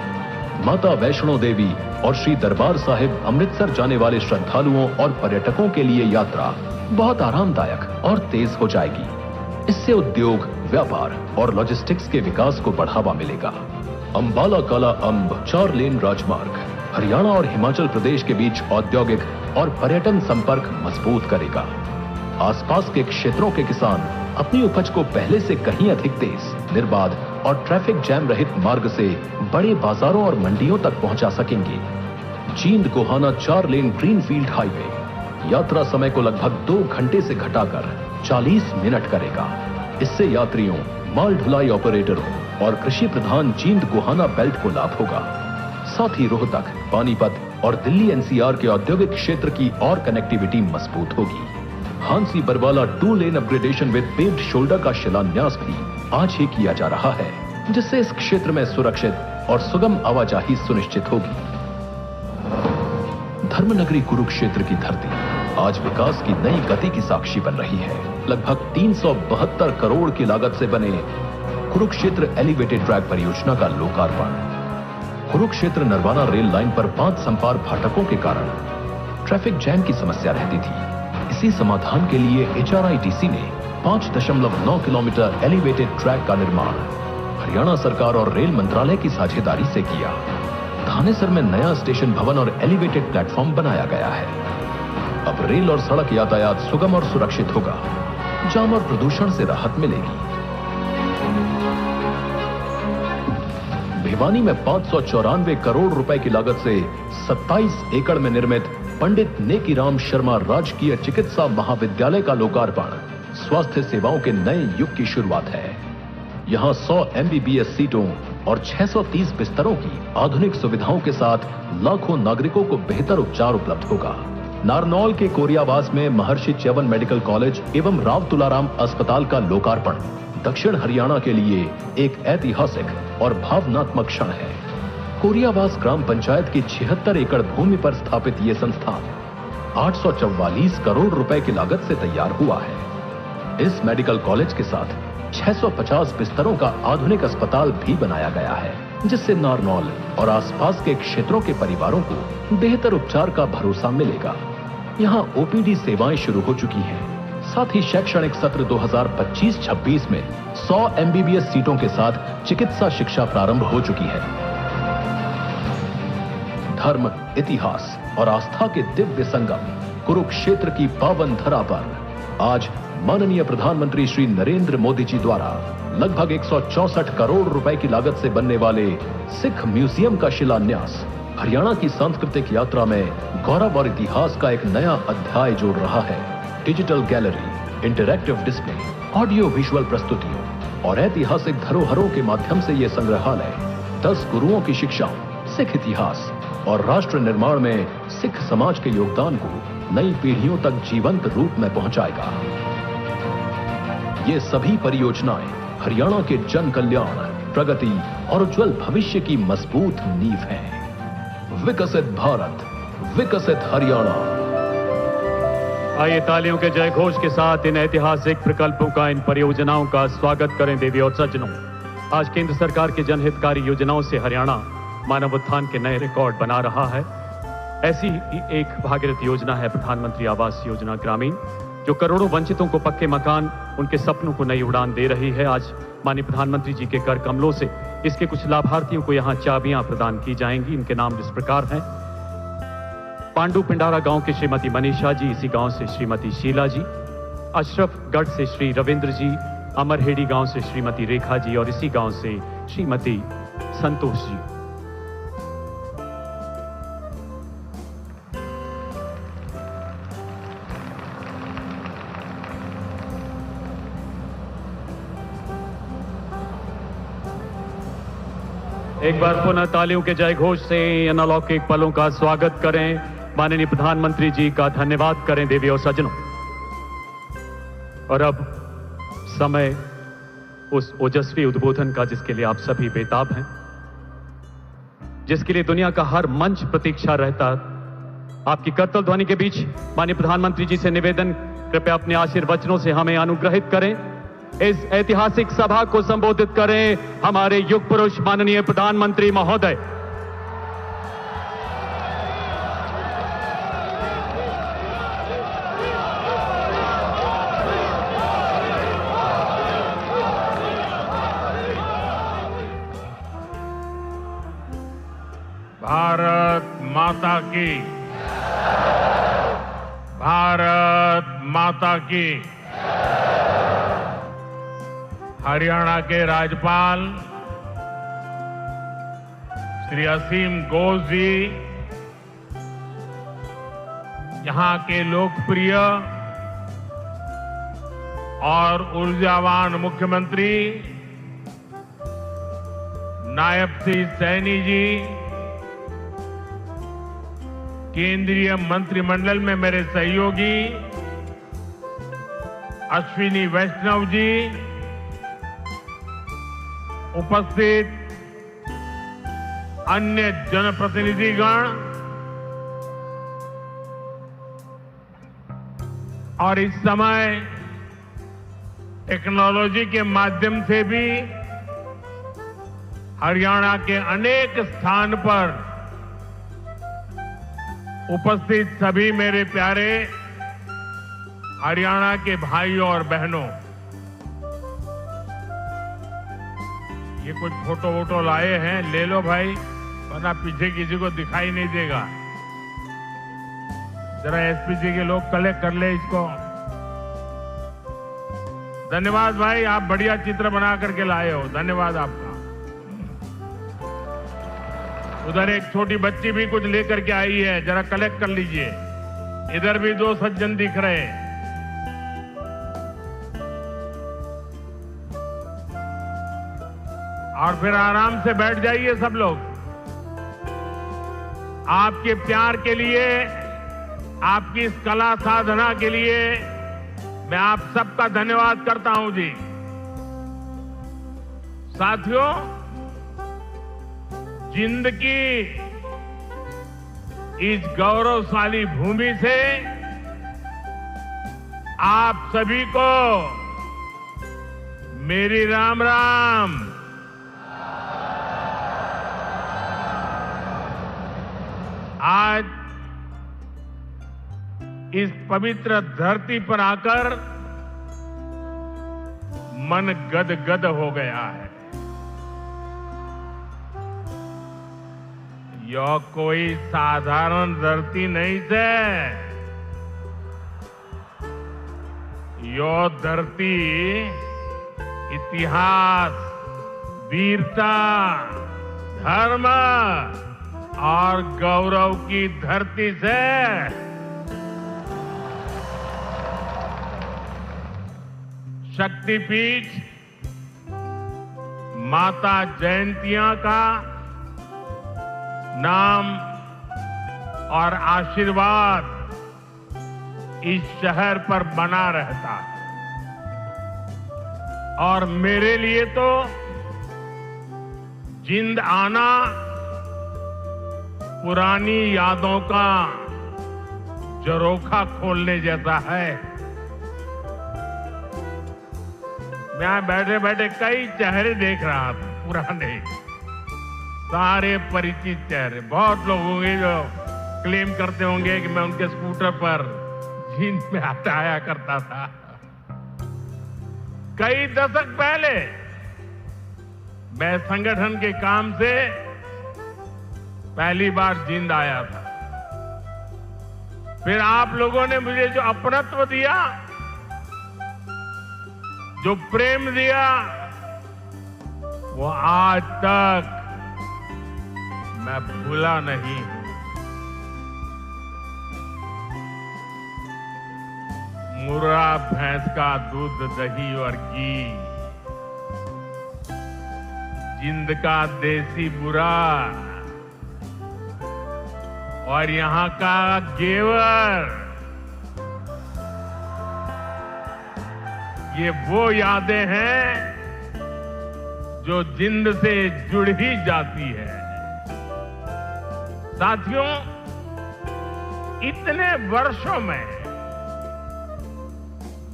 माता वैष्णो देवी और श्री दरबार साहिब अमृतसर जाने वाले श्रद्धालुओं और पर्यटकों के लिए यात्रा बहुत आरामदायक और तेज हो जाएगी। इससे उद्योग, व्यापार और लॉजिस्टिक्स के विकास को बढ़ावा मिलेगा। अंबाला काला अंब 4 लेन राजमार्ग हरियाणा और हिमाचल प्रदेश के बीच औद्योगिक और पर्यटन संपर्क मजबूत करेगा। आसपास के क्षेत्रों के किसान अपनी उपज को पहले से कहीं अधिक तेज, निर्बाध और ट्रैफिक जैम रहित मार्ग से बड़े बाजारों और मंडियों तक पहुंचा सकेंगे। Jind Gohana 4 lane greenfield highway यात्रा समय को लगभग 2 घंटे से घटाकर 40 मिनट करेगा। इससे यात्रियों, माल ढुलाई ऑपरेटरों और कृषि प्रधान जींद गोहाना बेल्ट को लाभ होगा। साथ ही रोहतक, पानीपत और दिल्ली NCR के औद्योगिक क्षेत्र की और कनेक्टिविटी मजबूत होगी। हांसी बरवाला 2 लेन अपग्रेडेशन विद पेव्ड शोल्डर का शिलान्यास भी आज ही किया जा रहा है, जिससे इस क्षेत्र में सुरक्षित और सुगम आवाजाही सुनिश्चित होगी। धर्मनगरी कुरुक्षेत्र की धरती आज विकास की नई गति की साक्षी बन रही है। लगभग 372 करोड़ की लागत से बने कुरुक्षेत्र एलिवेटेड ट्रैक परियोजना का लोकार्पण। कुरुक्षेत्र नरवाना रेल लाइन पर 5 संपार फाटकों के कारण ट्रैफिक जैम की समस्या रहती थी। इसी समाधान के लिए HRITC ने 5.9 किलोमीटर एलिवेटेड ट्रैक का निर्माण हरियाणा सरकार और रेल मंत्रालय की साझेदारी से किया। थानेसर में नया स्टेशन भवन और एलिवेटेड प्लेटफॉर्म बनाया गया है। अब रेल और सड़क यातायात सुगम और सुरक्षित होगा। जाम और प्रदूषण से राहत मिलेगी। भिवानी में 594 करोड़ रुपए की लागत से 27 एकड़ में निर्मित पंडित नेकीराम शर्मा राजकीय चिकित्सा महाविद्यालय का लोकार्पण स्वास्थ्य सेवाओं के नए युग की शुरुआत है। यहां 100 MBBS सीटों और 630 बिस्तरों की आधुनिक सुविधाओं के साथ लाखों नागरिकों को बेहतर उपचार उपलब्ध होगा। नारनौल के कोरियावास में महर्षि च्यवन मेडिकल कॉलेज एवं राव तुलाराम अस्पताल का लोकार्पण दक्षिण हरियाणा के लिए एक ऐतिहासिक और भावनात्मक क्षण है। कोरियावास ग्राम पंचायत की 76 एकड़ भूमि पर स्थापित ये संस्थान 844 करोड़ रुपए की लागत से तैयार हुआ है। इस मेडिकल कॉलेज के साथ 650 बिस्तरों का आधुनिक अस्पताल भी बनाया गया है, जिससे नारनौल और आसपास के क्षेत्रों के परिवारों को बेहतर उपचार का भरोसा मिलेगा। यहाँ OPD सेवाएं शुरू हो चुकी हैं। साथ ही शैक्षणिक सत्र 2025-26 में 100 MBBS सीटों के साथ चिकित्सा शिक्षा प्रारंभ हो चुकी है। धर्म, इतिहास और आस्था के दिव्य संगम कुरुक्षेत्र की पावन धरा पर आज माननीय प्रधानमंत्री श्री नरेंद्र मोदी जी द्वारा लगभग 164 करोड़ रुपए की लागत से बनने वाले सिख म्यूजियम का शिलान्यास हरियाणा की सांस्कृतिक यात्रा में गौरव और इतिहास का एक नया अध्याय जोड़ रहा है। Digital gallery, interactive display, audio visual प्रस्तुतियों और ऐतिहासिक धरोहरों के माध्यम से यह संग्रहालय 10 गुरुओं की शिक्षाओं, सिख इतिहास और राष्ट्र निर्माण में सिख समाज के योगदान को नई पीढ़ियों तक जीवंत रूप में पहुंचाएगा। ये सभी परियोजनाएं हरियाणा के जन कल्याण, प्रगति और उज्जवल भविष्य की मजबूत नींव हैं। विकसित भारत, विकसित हरियाणा। आइए तालियों के जय घोष के साथ इन ऐतिहासिक प्रकल्पों का, इन परियोजनाओं का स्वागत करें। देवी और सज्जनों, आज केंद्र सरकार की जनहितकारी योजनाओं से हरियाणा मानव उत्थान के नए रिकॉर्ड बना रहा है। ऐसी ही एक भागीरथ योजना है प्रधानमंत्री आवास योजना ग्रामीण, जो करोड़ों वंचितों को पक्के मकान, उनके सपनों को नई उड़ान दे रही है। आज माननीय प्रधानमंत्री जी के कर कमलों से इसके कुछ लाभार्थियों को यहां चाबियां प्रदान की जाएंगी। इनके नाम इस प्रकार हैं। पांडु पिंडारा गांव की श्रीमती मनीषा जी, इसी गांव से श्रीमती शीला जी, अशरफगढ़ से श्री रविंद्र जी, अमरहेड़ी गांव से श्रीमती रेखा जी और इसी गांव से श्रीमती संतोष जी। एक बार पुनः तालियों के जय घोष से इन अलौकिक पलों का स्वागत करें। माननीय प्रधानमंत्री जी का धन्यवाद करें। देवी और सज्जनों, और अब समय उस ओजस्वी उद्बोधन का जिसके लिए आप सभी बेताब हैं, जिसके लिए दुनिया का हर मंच प्रतीक्षा रहता। आपकी करतल ध्वनि के बीच माननीय प्रधानमंत्री जी से निवेदन, कृपया अपने आशीर्वचनों से हमें अनुग्रहित करें। इस ऐतिहासिक सभा को संबोधित करें हमारे युग पुरुष माननीय प्रधानमंत्री महोदय। भारत माता की, भारत माता की। हरियाणा के राज्यपाल श्री असीम घोष जी, यहां के लोकप्रिय और ऊर्जावान मुख्यमंत्री नायब सिंह सैनी जी, केंद्रीय मंत्रिमंडल में मेरे सहयोगी अश्विनी वैष्णव जी, उपस्थित अन्य जनप्रतिनिधिगण और इस समय टेक्नोलॉजी के माध्यम से भी हरियाणा के अनेक स्थान पर उपस्थित सभी मेरे प्यारे हरियाणा के भाइयों और बहनों, ये कुछ फोटो वोटो लाए हैं, ले लो भाई, वरना पीछे किसी को दिखाई नहीं देगा। जरा एसपीजी के लोग कलेक्ट कर ले इसको। धन्यवाद भाई, आप बढ़िया चित्र बना करके लाए हो, धन्यवाद आपका। उधर एक छोटी बच्ची भी कुछ लेकर के आई है, जरा कलेक्ट कर लीजिए। इधर भी दो सज्जन दिख रहे हैं। और फिर आराम से बैठ जाइए सब लोग। आपके प्यार के लिए, आपकी इस कला साधना के लिए मैं आप सबका धन्यवाद करता हूं जी। साथियों, जिंद की इस गौरवशाली भूमि से आप सभी को मेरी राम राम। आज इस पवित्र धरती पर आकर मन गदगद हो गया है। यह कोई साधारण धरती नहीं से, यह धरती इतिहास, वीरता, धर्म और गौरव की धरती से शक्तिपीठ माता जयंतिया का नाम और आशीर्वाद इस शहर पर बना रहता है। और मेरे लिए तो जिंद आना पुरानी यादों का झरोखा खोलने जैसा है। मैं बैठे बैठे कई चेहरे देख रहा था, पुराने, सारे परिचित चेहरे। बहुत लोग होंगे जो क्लेम करते होंगे कि मैं उनके स्कूटर पर जींद में आया करता था। कई दशक पहले मैं संगठन के काम से पहली बार जींद आया था। फिर आप लोगों ने मुझे जो अपनत्व दिया, जो प्रेम दिया, वो आज तक मैं भूला नहीं हूं। मुर्रा भैंस का दूध, दही और घी, जिंद का देसी बुरा और यहां का घेवर, ये वो यादें हैं जो जिंद से जुड़ ही जाती है। साथियों, इतने वर्षों में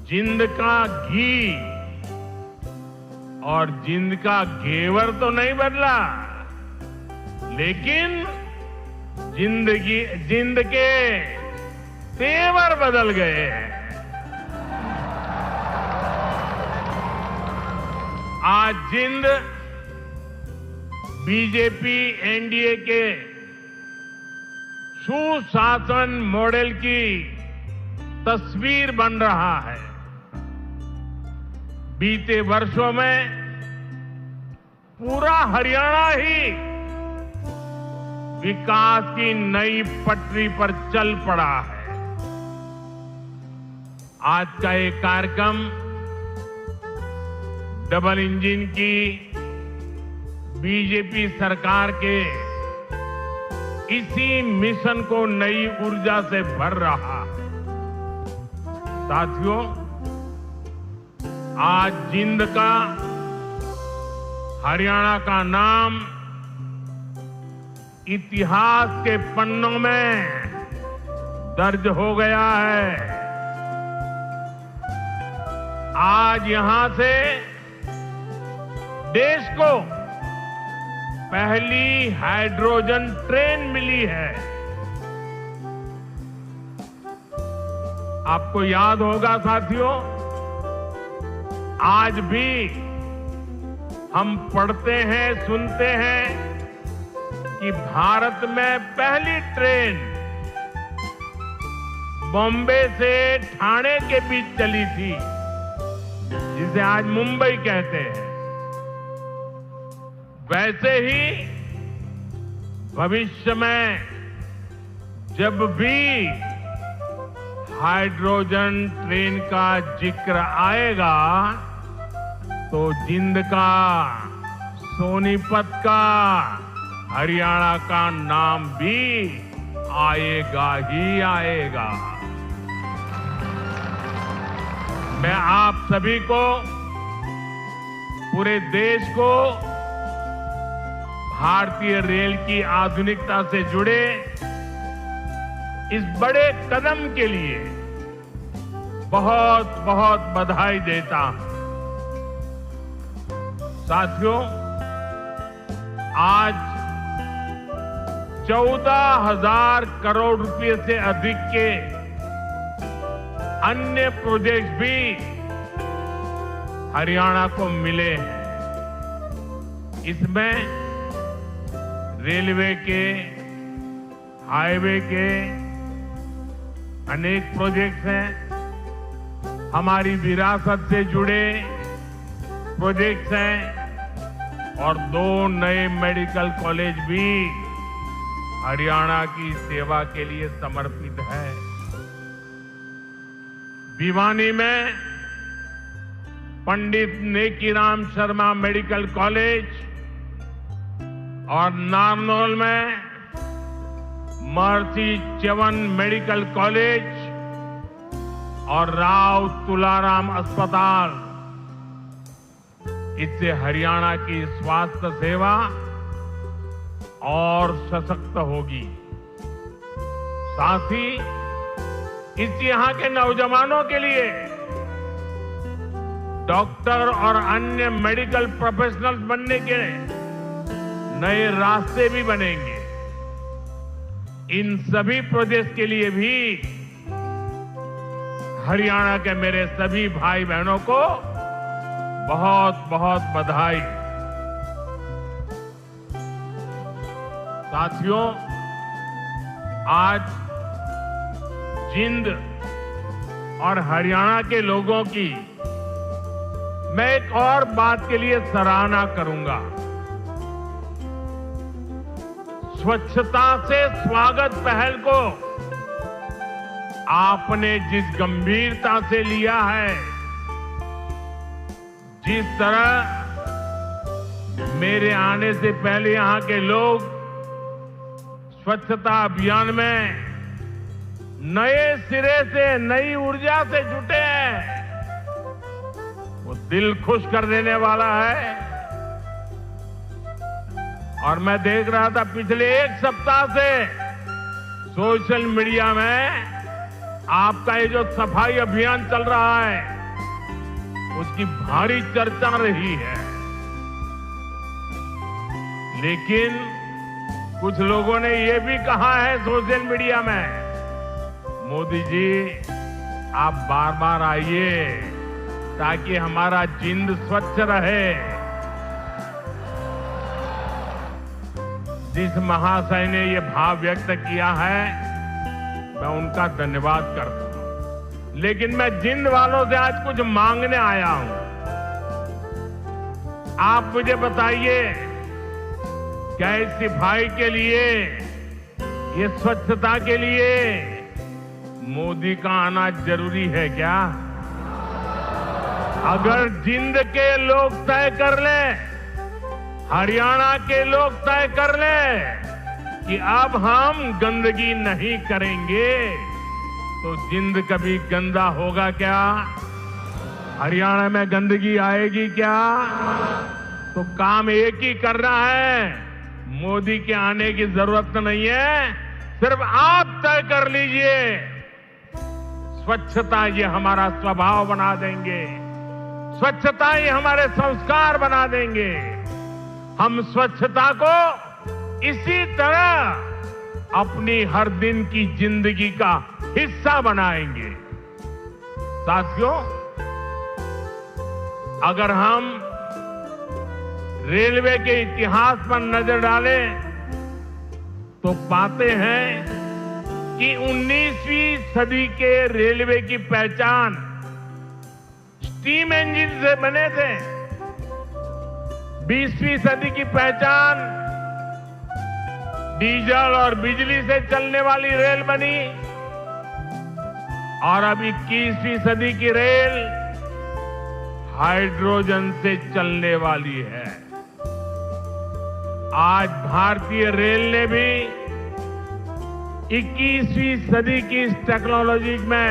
जिंद का घी और जिंद का घेवर तो नहीं बदला, लेकिन जिंद के तेवर बदल गए हैं। आज जिंद बीजेपी एनडीए के सुशासन मॉडल की तस्वीर बन रहा है। बीते वर्षों में पूरा हरियाणा ही विकास की नई पटरी पर चल पड़ा है। आज का ये कार्यक्रम डबल इंजन की बीजेपी सरकार के इसी मिशन को नई ऊर्जा से भर रहा है। साथियों, आज जिंद का, हरियाणा का नाम इतिहास के पन्नों में दर्ज हो गया है। आज यहां से देश को पहली हाइड्रोजन ट्रेन मिली है। आपको याद होगा साथियों, आज भी हम पढ़ते हैं, सुनते हैं कि भारत में पहली ट्रेन बॉम्बे से ठाणे के बीच चली थी, जिसे आज मुंबई कहते हैं। वैसे ही भविष्य में जब भी हाइड्रोजन ट्रेन का जिक्र आएगा तो जिंद का, सोनीपत का, हरियाणा का नाम भी आएगा ही आएगा। मैं आप सभी को, पूरे देश को भारतीय रेल की आधुनिकता से जुड़े इस बड़े कदम के लिए बहुत बहुत बधाई देता हूं। साथियों, आज 14,000 करोड़ रुपए से अधिक के अन्य प्रोजेक्ट भी हरियाणा को मिले हैं। इसमें रेलवे के, हाईवे के अनेक प्रोजेक्ट्स हैं, हमारी विरासत से जुड़े प्रोजेक्ट्स हैं और 2 नए मेडिकल कॉलेज भी हरियाणा की सेवा के लिए समर्पित है। भिवानी में पंडित नेकीराम शर्मा मेडिकल कॉलेज और नारनौल में महर्षि च्यवन मेडिकल कॉलेज और राव तुलाराम अस्पताल, इससे हरियाणा की स्वास्थ्य सेवा और सशक्त होगी। साथ ही इस यहां के नौजवानों के लिए डॉक्टर और अन्य मेडिकल प्रोफेशनल्स बनने के नए रास्ते भी बनेंगे। इन सभी प्रोजेक्ट के लिए भी हरियाणा के मेरे सभी भाई बहनों को बहुत बहुत बधाई। साथियों, आज जिंद और हरियाणा के लोगों की मैं एक और बात के लिए सराहना करूंगा। स्वच्छता से स्वागत पहल को आपने जिस गंभीरता से लिया है, जिस तरह मेरे आने से पहले यहां के लोग स्वच्छता अभियान में नए सिरे से, नई ऊर्जा से जुटे हैं, वो दिल खुश कर देने वाला है। और मैं देख रहा था पिछले 1 सप्ताह से सोशल मीडिया में आपका ये जो सफाई अभियान चल रहा है, उसकी भारी चर्चा रही है। लेकिन कुछ लोगों ने ये भी कहा है सोशल मीडिया में, मोदी जी आप बार बार आइए ताकि हमारा जिंद स्वच्छ रहे। जिस महाशय ने ये भाव व्यक्त किया है, मैं उनका धन्यवाद करता हूं। लेकिन मैं जिंद वालों से आज कुछ मांगने आया हूं। आप मुझे बताइए, क्या इस सफाई के लिए, ये स्वच्छता के लिए मोदी का आना जरूरी है क्या? अगर जिंद के लोग तय कर लें, हरियाणा के लोग तय कर लें कि अब हम गंदगी नहीं करेंगे, तो जिंद कभी गंदा होगा क्या? हरियाणा में गंदगी आएगी क्या? तो काम एक ही करना है, मोदी के आने की जरूरत नहीं है, सिर्फ आप तय कर लीजिए। स्वच्छता ये हमारा स्वभाव बना देंगे, स्वच्छता ये हमारे संस्कार बना देंगे। हम स्वच्छता को इसी तरह अपनी हर दिन की जिंदगी का हिस्सा बनाएंगे। साथियों, अगर हम रेलवे के इतिहास पर नजर डालें तो पाते हैं कि 19वीं सदी के रेलवे की पहचान स्टीम इंजन से बने थे। 20वीं सदी की पहचान डीजल और बिजली से चलने वाली रेल बनी और अब 21वीं सदी की रेल हाइड्रोजन से चलने वाली है। आज भारतीय रेल ने भी 21वीं सदी की इस टेक्नोलॉजी में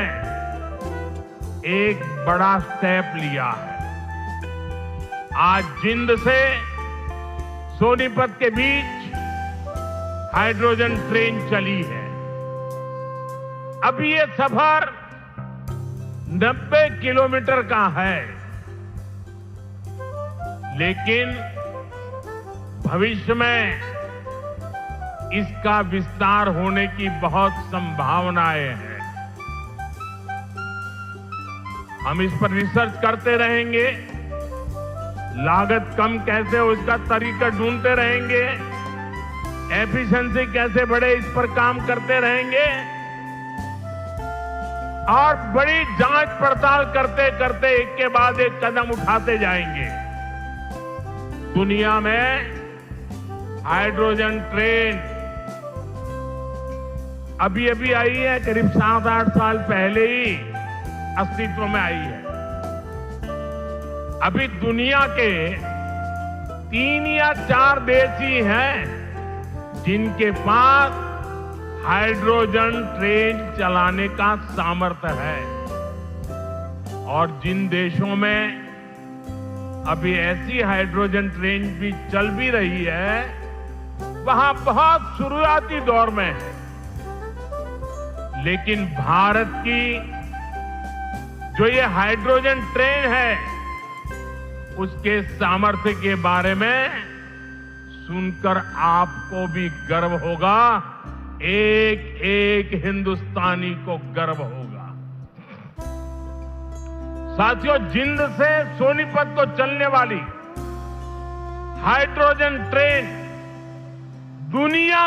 एक बड़ा स्टेप लिया है। आज जिंद से सोनीपत के बीच हाइड्रोजन ट्रेन चली है। अभी ये सफर 90 किलोमीटर का है, लेकिन भविष्य में इसका विस्तार होने की बहुत संभावनाएं हैं। हम इस पर रिसर्च करते रहेंगे, लागत कम कैसे हो इसका तरीका ढूंढते रहेंगे, एफिशिएंसी कैसे बढ़े इस पर काम करते रहेंगे और बड़ी जांच पड़ताल करते करते एक के बाद एक कदम उठाते जाएंगे। दुनिया में हाइड्रोजन ट्रेन अभी अभी आई है, करीब 7-8 साल पहले ही अस्तित्व में आई है। अभी दुनिया के 3 या 4 देश ही हैं जिनके पास हाइड्रोजन ट्रेन चलाने का सामर्थ्य है, और जिन देशों में अभी ऐसी हाइड्रोजन ट्रेन भी चल भी रही है, वहां बहुत शुरुआती दौर में है। लेकिन भारत की जो ये हाइड्रोजन ट्रेन है, उसके सामर्थ्य के बारे में सुनकर आपको भी गर्व होगा, एक एक हिंदुस्तानी को गर्व होगा। साथियों, जिंद से सोनीपत को चलने वाली हाइड्रोजन ट्रेन दुनिया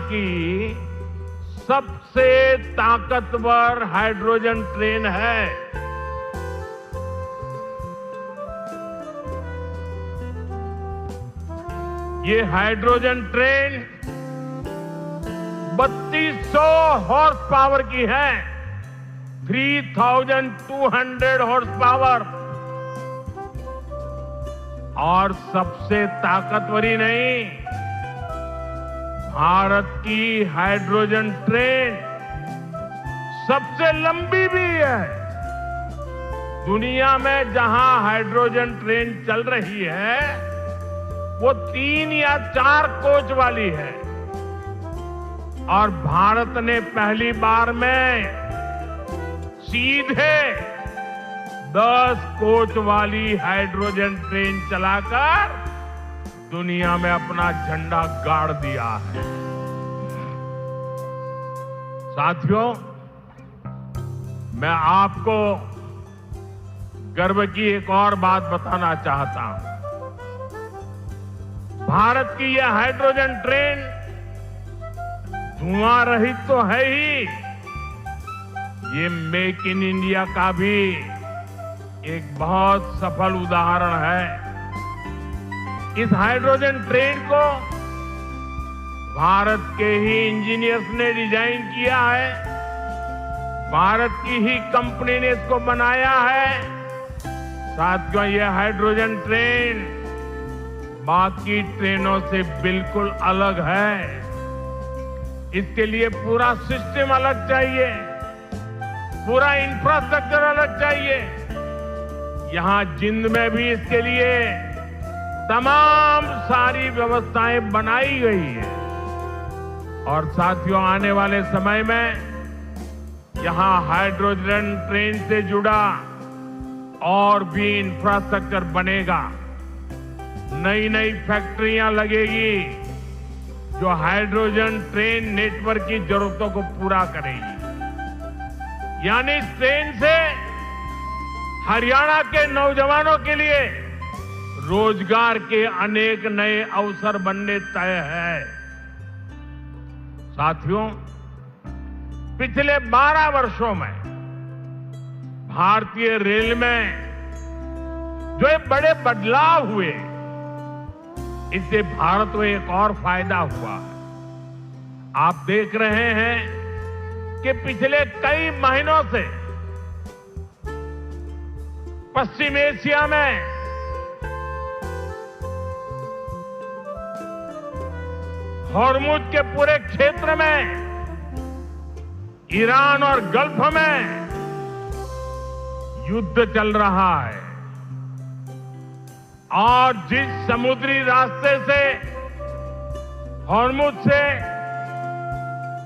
की सबसे ताकतवर हाइड्रोजन ट्रेन है। ये हाइड्रोजन ट्रेन 3200 हॉर्स पावर की है, 3200 हॉर्स पावर। और सबसे ताकतवर ही नहीं, भारत की हाइड्रोजन ट्रेन सबसे लंबी भी है। दुनिया में जहां हाइड्रोजन ट्रेन चल रही है वो 3 या 4 कोच वाली है, और भारत ने पहली बार में सीधे 10 कोच वाली हाइड्रोजन ट्रेन चलाकर दुनिया में अपना झंडा गाड़ दिया है। साथियों, मैं आपको गर्व की एक और बात बताना चाहता हूं। भारत की यह हाइड्रोजन ट्रेन धुआं रहित तो है ही, ये मेक इन इंडिया का भी एक बहुत सफल उदाहरण है। इस हाइड्रोजन ट्रेन को भारत के ही इंजीनियर्स ने डिजाइन किया है, भारत की ही कंपनी ने इसको बनाया है। साथियों, यह हाइड्रोजन ट्रेन बाकी ट्रेनों से बिल्कुल अलग है। इसके लिए पूरा सिस्टम अलग चाहिए, पूरा इंफ्रास्ट्रक्चर अलग चाहिए। यहां जिंद में भी इसके लिए तमाम सारी व्यवस्थाएं बनाई गई है और साथियों आने वाले समय में यहां हाइड्रोजन ट्रेन से जुड़ा और भी इंफ्रास्ट्रक्चर बनेगा। नई नई फैक्ट्रियां लगेगी जो हाइड्रोजन ट्रेन नेटवर्क की जरूरतों को पूरा करेगी। यानी इस ट्रेन से हरियाणा के नौजवानों के लिए रोजगार के अनेक नए अवसर बनने तय है। साथियों, पिछले 12 वर्षों में भारतीय रेल में जो ये बड़े बदलाव हुए, इससे भारत को एक और फायदा हुआ है। आप देख रहे हैं कि पिछले कई महीनों से पश्चिम एशिया में हॉर्मुज के पूरे क्षेत्र में, ईरान और गल्फ में युद्ध चल रहा है और जिस समुद्री रास्ते से हॉर्मुज से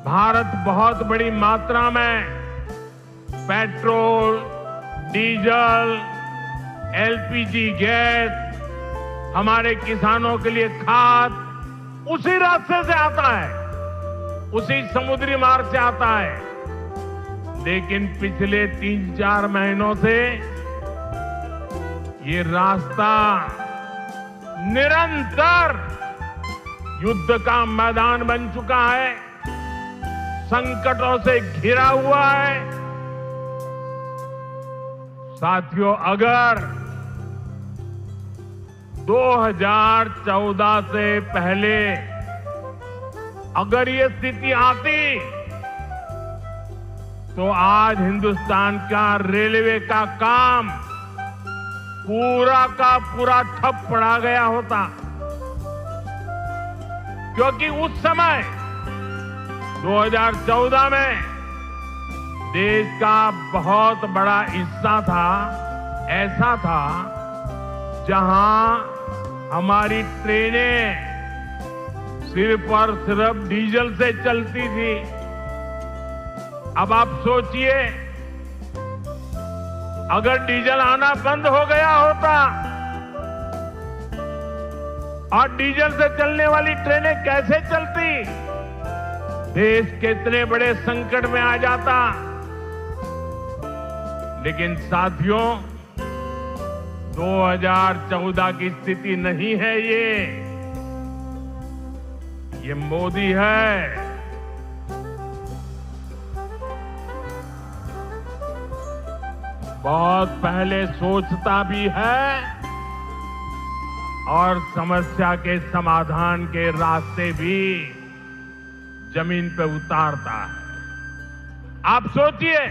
भारत बहुत बड़ी मात्रा में पेट्रोल, डीजल, एलपीजी गैस, हमारे किसानों के लिए खाद उसी रास्ते से आता है, उसी समुद्री मार्ग से आता है। लेकिन पिछले 3-4 महीनों से ये रास्ता निरंतर युद्ध का मैदान बन चुका है, संकटों से घिरा हुआ है। साथियों, अगर 2014 से पहले अगर ये स्थिति आती तो आज हिंदुस्तान का रेलवे का काम पूरा का पूरा ठप पड़ा गया होता, क्योंकि उस समय 2014 में देश का बहुत बड़ा हिस्सा था, ऐसा था जहां हमारी ट्रेनें सिर्फ और सिर्फ डीजल से चलती थी। अब आप सोचिए, अगर डीजल आना बंद हो गया होता और डीजल से चलने वाली ट्रेनें कैसे चलती, देश कितने बड़े संकट में आ जाता। लेकिन साथियों, 2014 की स्थिति नहीं है ये मोदी है। बहुत पहले सोचता भी है और समस्या के समाधान के रास्ते भी जमीन पे उतारता है। आप सोचिए,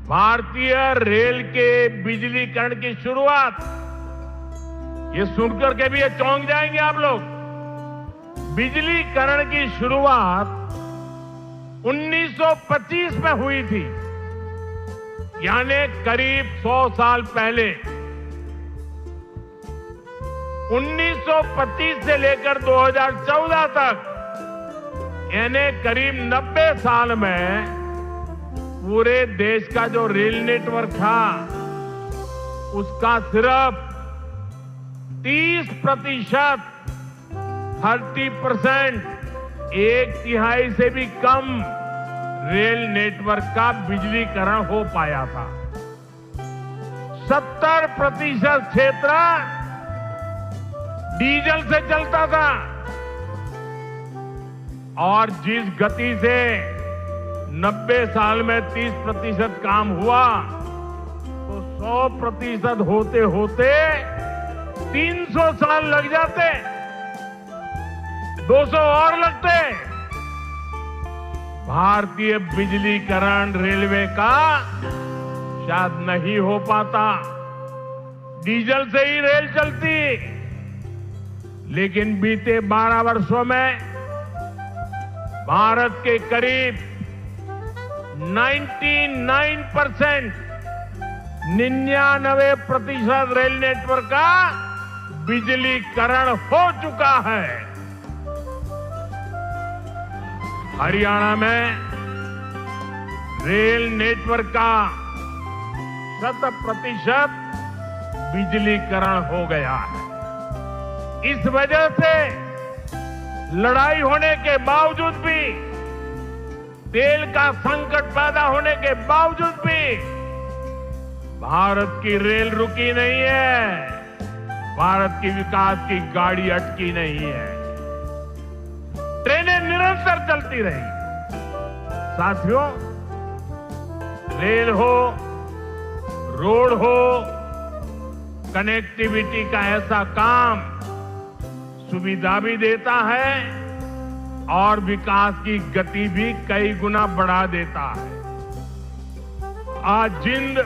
भारतीय रेल के बिजलीकरण की शुरुआत, ये सुनकर के भी ये चौंक जाएंगे आप लोग। बिजलीकरण की शुरुआत 1925 में हुई थी, यानी करीब 100 साल पहले। 1925 से लेकर 2014 तक, यानी करीब 90 साल में पूरे देश का जो रेल नेटवर्क था उसका सिर्फ 30%, 30%, 1/3 से भी कम रेल नेटवर्क का बिजलीकरण हो पाया था। 70% क्षेत्र डीजल से चलता था और जिस गति से 90 साल में 30% काम हुआ तो 100% होते होते 300 साल लग जाते, 200 और लगते। भारतीय बिजलीकरण रेलवे का शायद नहीं हो पाता, डीजल से ही रेल चलती। लेकिन बीते 12 वर्षों में भारत के करीब 99% रेल नेटवर्क का बिजलीकरण हो चुका है। हरियाणा में रेल नेटवर्क का 100% बिजलीकरण हो गया है। इस वजह से लड़ाई होने के बावजूद भी, तेल का संकट पैदा होने के बावजूद भी भारत की रेल रुकी नहीं है, भारत की विकास की गाड़ी अटकी नहीं है। ट्रेनें निरंतर चलती रही। साथियों, रेल हो, रोड हो, कनेक्टिविटी का ऐसा काम सुविधा भी देता है और विकास की गति भी कई गुना बढ़ा देता है। आज जिंद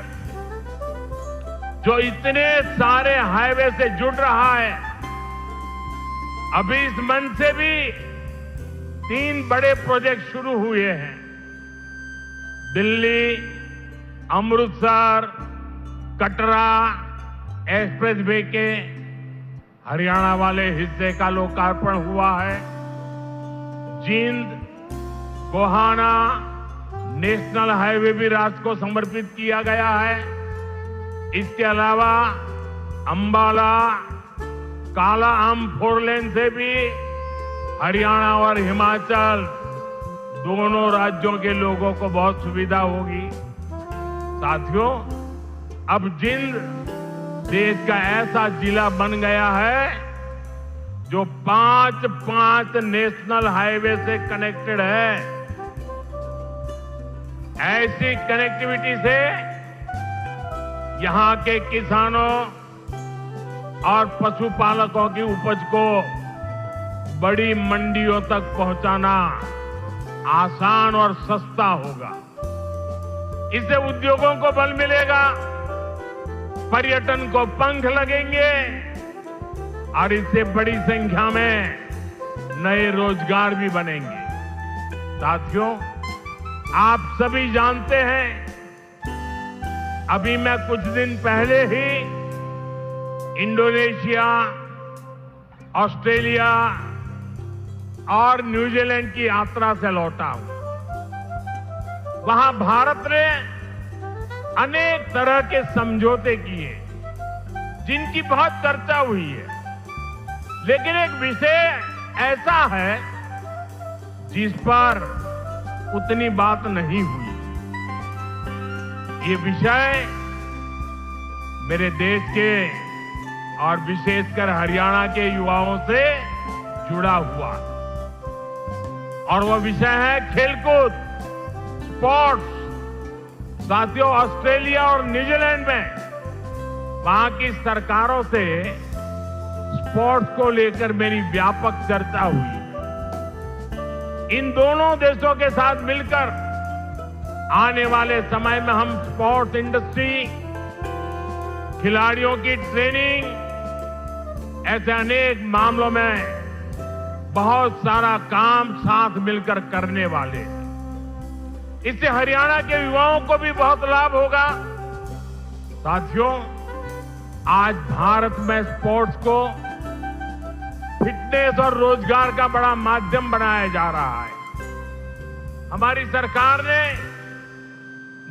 जो इतने सारे हाईवे से जुड़ रहा है, अभी इस मंच से भी 3 बड़े प्रोजेक्ट शुरू हुए हैं। दिल्ली, अमृतसर, कटरा एक्सप्रेस वे के हरियाणा वाले हिस्से का लोकार्पण हुआ है। जिंद, गोहाना नेशनल हाईवे भी राष्ट्र को समर्पित किया गया है। इसके अलावा अंबाला, काला आम 4 लेन से भी हरियाणा और हिमाचल दोनों राज्यों के लोगों को बहुत सुविधा होगी। साथियों, अब जिंद देश का ऐसा जिला बन गया है जो 5 नेशनल हाईवे से कनेक्टेड है। ऐसी कनेक्टिविटी से यहां के किसानों और पशुपालकों की उपज को बड़ी मंडियों तक पहुंचाना आसान और सस्ता होगा। इससे उद्योगों को बल मिलेगा, पर्यटन को पंख लगेंगे और इससे बड़ी संख्या में नए रोजगार भी बनेंगे। साथियों, आप सभी जानते हैं, अभी मैं कुछ दिन पहले ही इंडोनेशिया, ऑस्ट्रेलिया और न्यूजीलैंड की यात्रा से लौटा हूं। वहां भारत ने अनेक तरह के समझौते किए जिनकी बहुत चर्चा हुई है, लेकिन एक विषय ऐसा है जिस पर उतनी बात नहीं हुई। ये विषय मेरे देश के और विशेषकर हरियाणा के युवाओं से जुड़ा हुआ और वह विषय है खेलकूद, स्पोर्ट्स। साथियों, ऑस्ट्रेलिया और न्यूजीलैंड में वहां की सरकारों से स्पोर्ट्स को लेकर मेरी व्यापक चर्चा हुई। इन दोनों देशों के साथ मिलकर आने वाले समय में हम स्पोर्ट्स इंडस्ट्री, खिलाड़ियों की ट्रेनिंग, ऐसे अनेक मामलों में बहुत सारा काम साथ मिलकर करने वाले हैं। इससे हरियाणा के युवाओं को भी बहुत लाभ होगा। साथियों, आज भारत में स्पोर्ट्स को फिटनेस और रोजगार का बड़ा माध्यम बनाया जा रहा है। हमारी सरकार ने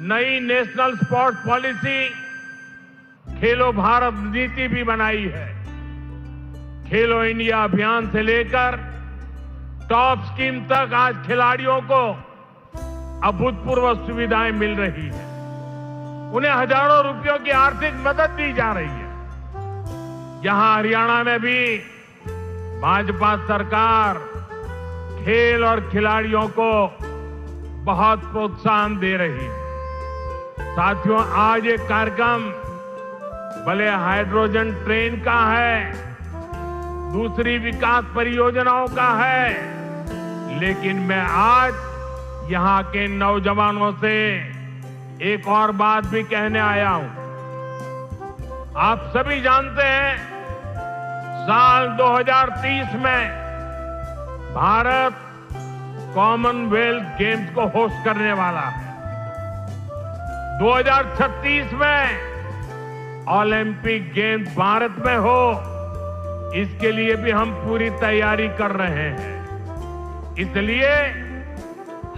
नई नेशनल स्पोर्ट्स पॉलिसी खेलो भारत नीति भी बनाई है। खेलो इंडिया अभियान से लेकर टॉप स्कीम तक आज खिलाड़ियों को अभूतपूर्व सुविधाएं मिल रही है। उन्हें हजारों रुपयों की आर्थिक मदद दी जा रही है। यहां हरियाणा में भी भाजपा सरकार खेल और खिलाड़ियों को बहुत प्रोत्साहन दे रही है। साथियों, आज ये कार्यक्रम भले हाइड्रोजन ट्रेन का है, दूसरी विकास परियोजनाओं का है, लेकिन मैं आज यहां के नौजवानों से एक और बात भी कहने आया हूं। आप सभी जानते हैं, साल 2030 में भारत कॉमनवेल्थ गेम्स को होस्ट करने वाला है। 2036 में ओलंपिक गेम्स भारत में हो, इसके लिए भी हम पूरी तैयारी कर रहे हैं। इसलिए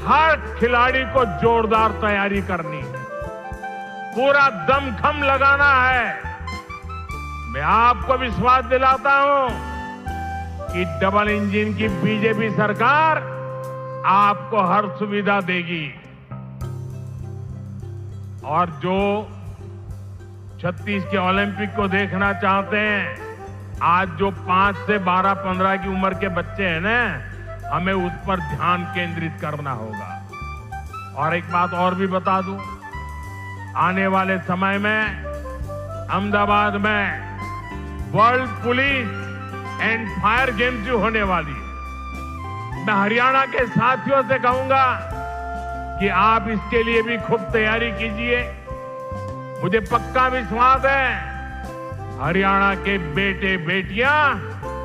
हर खिलाड़ी को जोरदार तैयारी करनी है, पूरा दमखम लगाना है। मैं आपको विश्वास दिलाता हूं कि डबल इंजन की बीजेपी सरकार आपको हर सुविधा देगी। और जो 36 के ओलंपिक को देखना चाहते हैं, आज जो 5 से 12-15 की उम्र के बच्चे हैं ना, हमें उस पर ध्यान केंद्रित करना होगा। और एक बात और भी बता दूं, आने वाले समय में अहमदाबाद में world police and fire games जो होने वाली है, मैं हरियाणा के साथियों से कहूंगा कि आप इसके लिए भी खूब तैयारी कीजिए। मुझे पक्का विश्वास है हरियाणा के बेटे बेटियां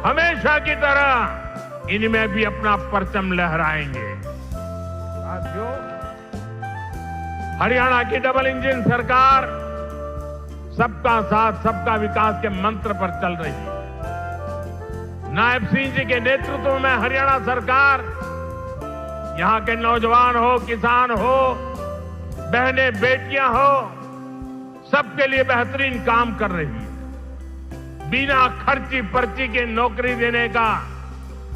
हमेशा की तरह इनमें भी अपना परचम लहराएंगे। साथियों, हरियाणा की डबल इंजन सरकार सबका साथ सबका विकास के मंत्र पर चल रही है। नायब सिंह जी के नेतृत्व में हरियाणा सरकार यहां के नौजवान हो, किसान हो, बहनें बेटियां हो, सबके लिए बेहतरीन काम कर रही है। बिना खर्ची पर्ची के नौकरी देने का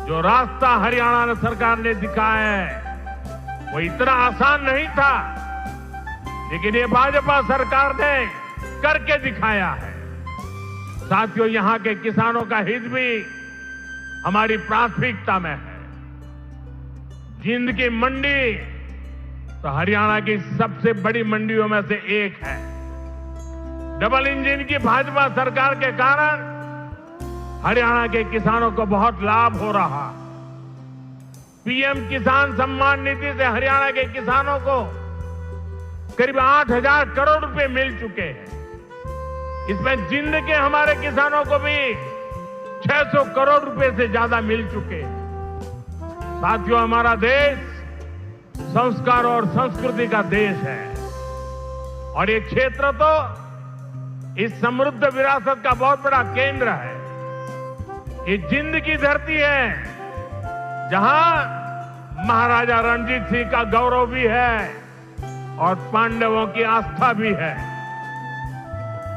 जो रास्ता हरियाणा सरकार ने दिखाया है वो इतना आसान नहीं था, लेकिन ये भाजपा सरकार ने करके दिखाया है। साथियों, यहां के किसानों का हित भी हमारी प्राथमिकता में है। जिंद की मंडी तो हरियाणा की सबसे बड़ी मंडियों में से एक है। डबल इंजन की भाजपा सरकार के कारण हरियाणा के किसानों को बहुत लाभ हो रहा। पीएम किसान सम्मान निधि से हरियाणा के किसानों को करीब 8,000 करोड़ रुपए मिल चुके हैं। इसमें जिंद के हमारे किसानों को भी 600 करोड़ रुपए से ज्यादा मिल चुके हैं। साथियों, हमारा देश संस्कार और संस्कृति का देश है और ये क्षेत्र तो इस समृद्ध विरासत का बहुत बड़ा केंद्र है। ये जिंद की धरती है जहां महाराजा रणजीत सिंह का गौरव भी है और पांडवों की आस्था भी है।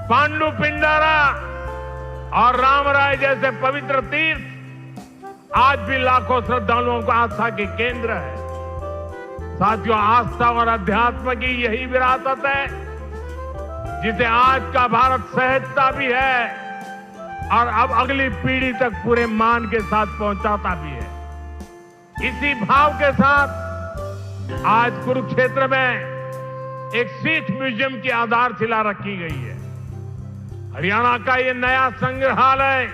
पांडु पिंडारा और रामराय जैसे पवित्र तीर्थ आज भी लाखों श्रद्धालुओं को आस्था के केंद्र है। साथियों, आस्था और अध्यात्म की यही विरासत है जिसे आज का भारत सहजता भी है और अब अगली पीढ़ी तक पूरे मान के साथ पहुंचाता भी है। इसी भाव के साथ आज कुरुक्षेत्र में एक सिख म्यूजियम की आधारशिला रखी गई है। हरियाणा का ये नया संग्रहालय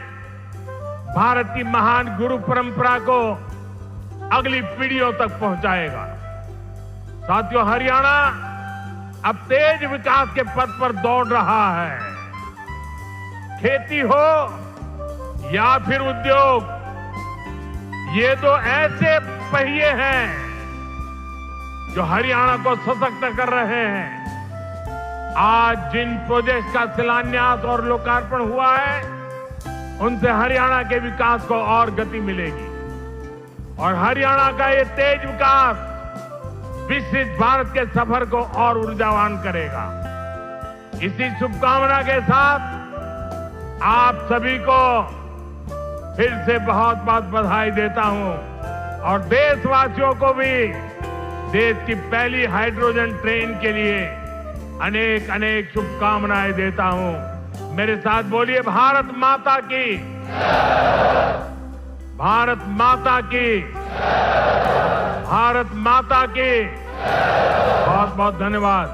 भारत की महान गुरु परंपरा को अगली पीढ़ियों तक पहुंचाएगा। साथियों, हरियाणा अब तेज विकास के पथ पर दौड़ रहा है। खेती हो या फिर उद्योग, ये दो ऐसे पहिए हैं जो हरियाणा को सशक्त कर रहे हैं। आज जिन प्रोजेक्ट का शिलान्यास और लोकार्पण हुआ है, उनसे हरियाणा के विकास को और गति मिलेगी और हरियाणा का ये तेज विकास विकसित भारत के सफर को और ऊर्जावान करेगा। इसी शुभकामना के साथ आप सभी को फिर से बहुत बहुत बधाई देता हूं और देशवासियों को भी देश की पहली हाइड्रोजन ट्रेन के लिए अनेक अनेक शुभकामनाएं देता हूं। मेरे साथ बोलिए, भारत माता की, भारत माता की, भारत माता की। बहुत बहुत धन्यवाद।